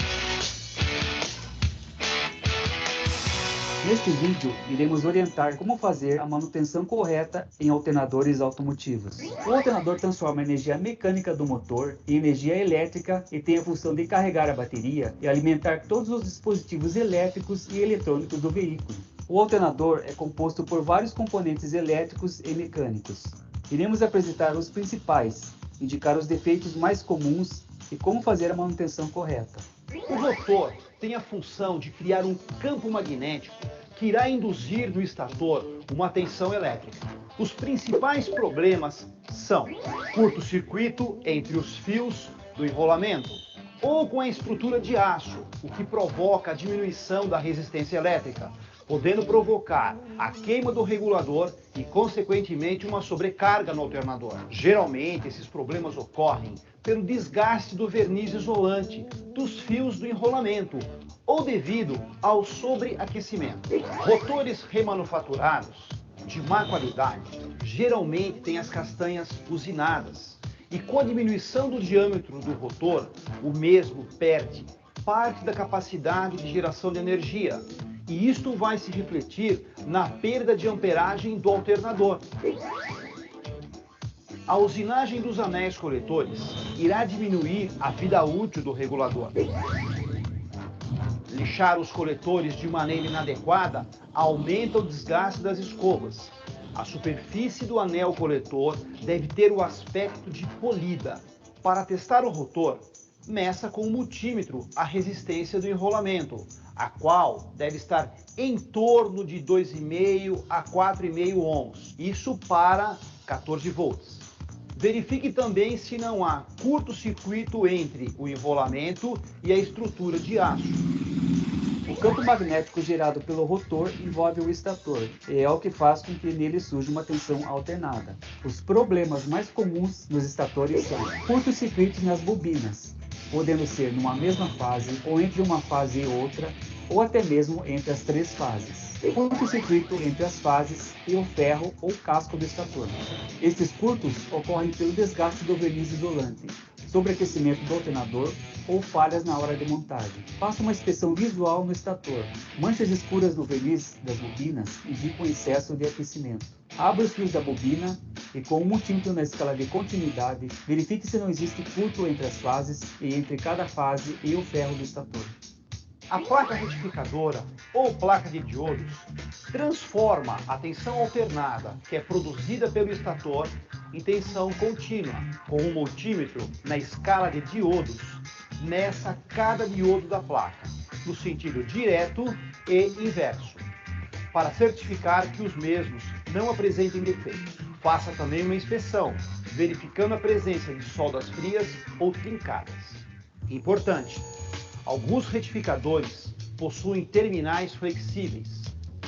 Neste vídeo, iremos orientar como fazer a manutenção correta em alternadores automotivos. O alternador transforma a energia mecânica do motor em energia elétrica e tem a função de carregar a bateria e alimentar todos os dispositivos elétricos e eletrônicos do veículo. O alternador é composto por vários componentes elétricos e mecânicos. Iremos apresentar os principais, indicar os defeitos mais comuns e como fazer a manutenção correta. O rotor tem a função de criar um campo magnético que irá induzir no estator uma tensão elétrica. Os principais problemas são curto-circuito entre os fios do enrolamento ou com a estrutura de aço, o que provoca a diminuição da resistência elétrica, podendo provocar a queima do regulador e, consequentemente, uma sobrecarga no alternador. Geralmente, esses problemas ocorrem pelo desgaste do verniz isolante dos fios do enrolamento ou devido ao sobreaquecimento. Rotores remanufaturados de má qualidade geralmente têm as castanhas usinadas e, com a diminuição do diâmetro do rotor, o mesmo perde parte da capacidade de geração de energia. E isto vai se refletir na perda de amperagem do alternador. A usinagem dos anéis coletores irá diminuir a vida útil do regulador. Lixar os coletores de maneira inadequada aumenta o desgaste das escovas. A superfície do anel coletor deve ter o aspecto de polida. Para testar o rotor, meça com um multímetro a resistência do enrolamento, a qual deve estar em torno de 2,5 a 4,5 ohms, isso para 14 volts. Verifique também se não há curto-circuito entre o enrolamento e a estrutura de aço. O campo magnético gerado pelo rotor envolve o estator e é o que faz com que nele surja uma tensão alternada. Os problemas mais comuns nos estatores são curto-circuitos nas bobinas, podendo ser numa mesma fase, ou entre uma fase e outra, ou até mesmo entre as 3 fases. Curto-circuito entre as fases e o ferro ou casco do estator. Estes curtos ocorrem pelo desgaste do verniz isolante, sobreaquecimento do alternador ou falhas na hora de montagem. Faça uma inspeção visual no estator. Manchas escuras no verniz das bobinas indicam excesso de aquecimento. Abra os fios da bobina e, com um multímetro na escala de continuidade, verifique se não existe curto entre as fases e entre cada fase e o ferro do estator. A placa retificadora ou placa de diodos transforma a tensão alternada, que é produzida pelo estator, em tensão contínua, com um multímetro na escala de diodos. Meça cada diodo da placa, no sentido direto e inverso, para certificar que os mesmos não apresentem defeitos. Faça também uma inspeção, verificando a presença de soldas frias ou trincadas. Importante: alguns retificadores possuem terminais flexíveis.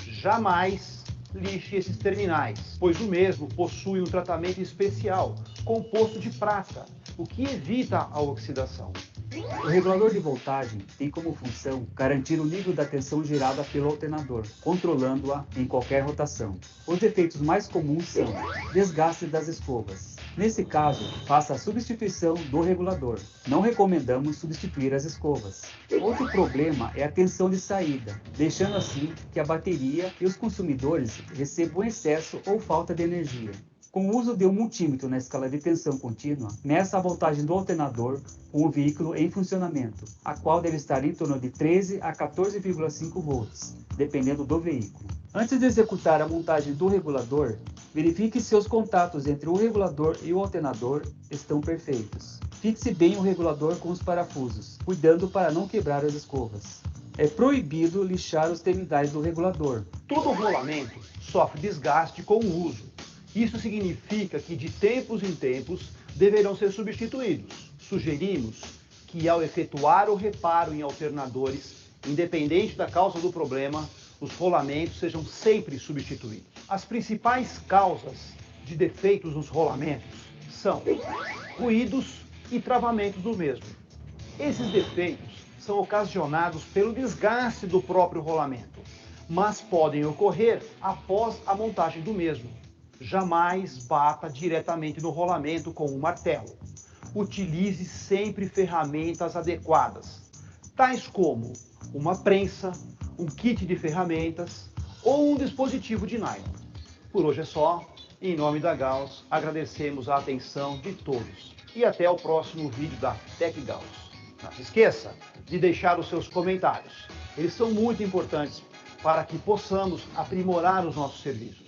Jamais lixe esses terminais, pois o mesmo possui um tratamento especial, composto de prata, o que evita a oxidação. O regulador de voltagem tem como função garantir o nível da tensão gerada pelo alternador, controlando-a em qualquer rotação. Os defeitos mais comuns são desgaste das escovas. Nesse caso, faça a substituição do regulador. Não recomendamos substituir as escovas. Outro problema é a tensão de saída, deixando assim que a bateria e os consumidores recebam excesso ou falta de energia. Com o uso de um multímetro na escala de tensão contínua, meça a voltagem do alternador com o veículo em funcionamento, a qual deve estar em torno de 13 a 14,5 volts, dependendo do veículo. Antes de executar a montagem do regulador, verifique se os contatos entre o regulador e o alternador estão perfeitos. Fixe bem o regulador com os parafusos, cuidando para não quebrar as escovas. É proibido lixar os terminais do regulador. Todo rolamento sofre desgaste com o uso. Isso significa que de tempos em tempos deverão ser substituídos. Sugerimos que, ao efetuar o reparo em alternadores, independente da causa do problema, os rolamentos sejam sempre substituídos. As principais causas de defeitos nos rolamentos são ruídos e travamentos do mesmo. Esses defeitos são ocasionados pelo desgaste do próprio rolamento, mas podem ocorrer após a montagem do mesmo. Jamais bata diretamente no rolamento com um martelo. Utilize sempre ferramentas adequadas, tais como uma prensa, um kit de ferramentas ou um dispositivo de nylon. Por hoje é só. Em nome da Gauss, agradecemos a atenção de todos. E até o próximo vídeo da Tec Gauss. Não se esqueça de deixar os seus comentários. Eles são muito importantes para que possamos aprimorar os nossos serviços.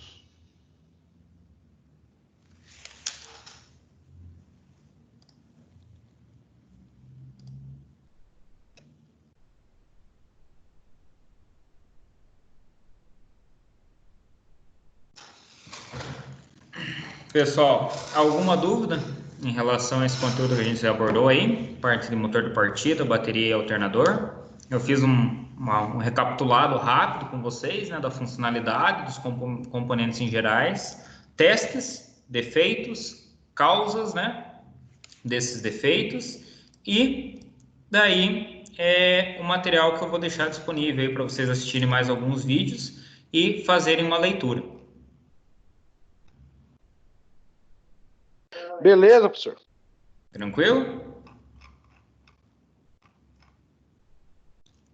Pessoal, alguma dúvida em relação a esse conteúdo que a gente já abordou aí? Parte de motor de partida, bateria e alternador. Eu fiz um recapitulado rápido com vocês, né, da funcionalidade, dos componentes em gerais, testes, defeitos, causas, né, desses defeitos, e daí o material que eu vou deixar disponível aí para vocês assistirem mais alguns vídeos e fazerem uma leitura. Beleza, professor. Tranquilo?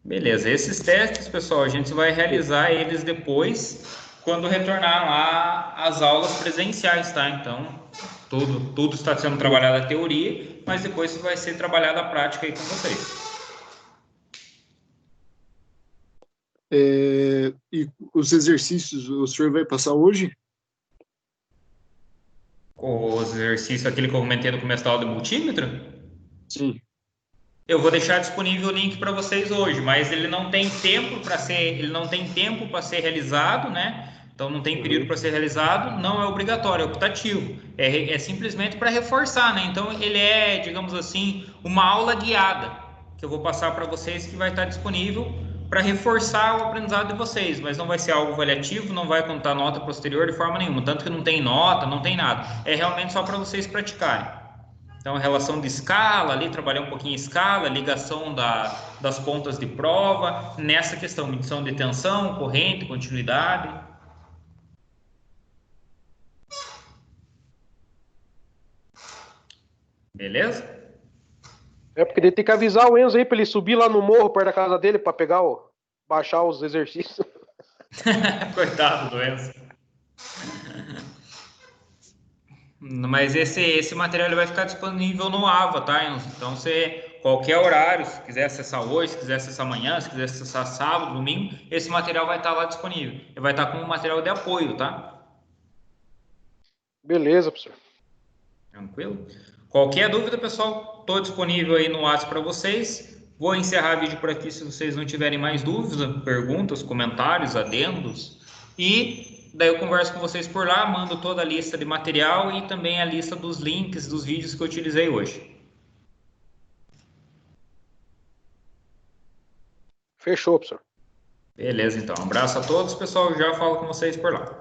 Beleza, esses testes, pessoal, a gente vai realizar eles depois, quando retornar lá as aulas presenciais, tá? Então, tudo está sendo trabalhado a teoria, mas depois vai ser trabalhada a prática aí com vocês. E os exercícios o senhor vai passar hoje? O exercício, aquele que eu comentei no começo da aula do multímetro? Sim. Eu vou deixar disponível o link para vocês hoje, mas ele não tem tempo para ser realizado, né? Então não tem período para ser realizado, não é obrigatório, é optativo. É simplesmente para reforçar, né? Então ele é, digamos assim, uma aula guiada que eu vou passar para vocês, que vai estar disponível para reforçar o aprendizado de vocês, mas não vai ser algo avaliativo, não vai contar nota posterior de forma nenhuma, tanto que não tem nota, não tem nada. É realmente só para vocês praticarem. Então, relação de escala, ali, trabalhar um pouquinho em escala, ligação das pontas de prova, nessa questão, medição de tensão, corrente, continuidade. Beleza? É porque ele tem que avisar o Enzo aí pra ele subir lá no morro perto da casa dele pra pegar baixar os exercícios. Coitado do Enzo. Mas esse material ele vai ficar disponível no AVA, tá, Enzo? Então, qualquer horário, se quiser acessar hoje, se quiser acessar amanhã, se quiser acessar sábado, domingo, esse material vai estar lá disponível. Ele vai estar como material de apoio, tá? Beleza, professor. Tranquilo? Qualquer dúvida, pessoal, estou disponível aí no WhatsApp para vocês. Vou encerrar o vídeo por aqui se vocês não tiverem mais dúvidas, perguntas, comentários, adendos. E daí eu converso com vocês por lá, mando toda a lista de material e também a lista dos links dos vídeos que eu utilizei hoje. Fechou, professor. Beleza, então. Um abraço a todos, pessoal. Já falo com vocês por lá.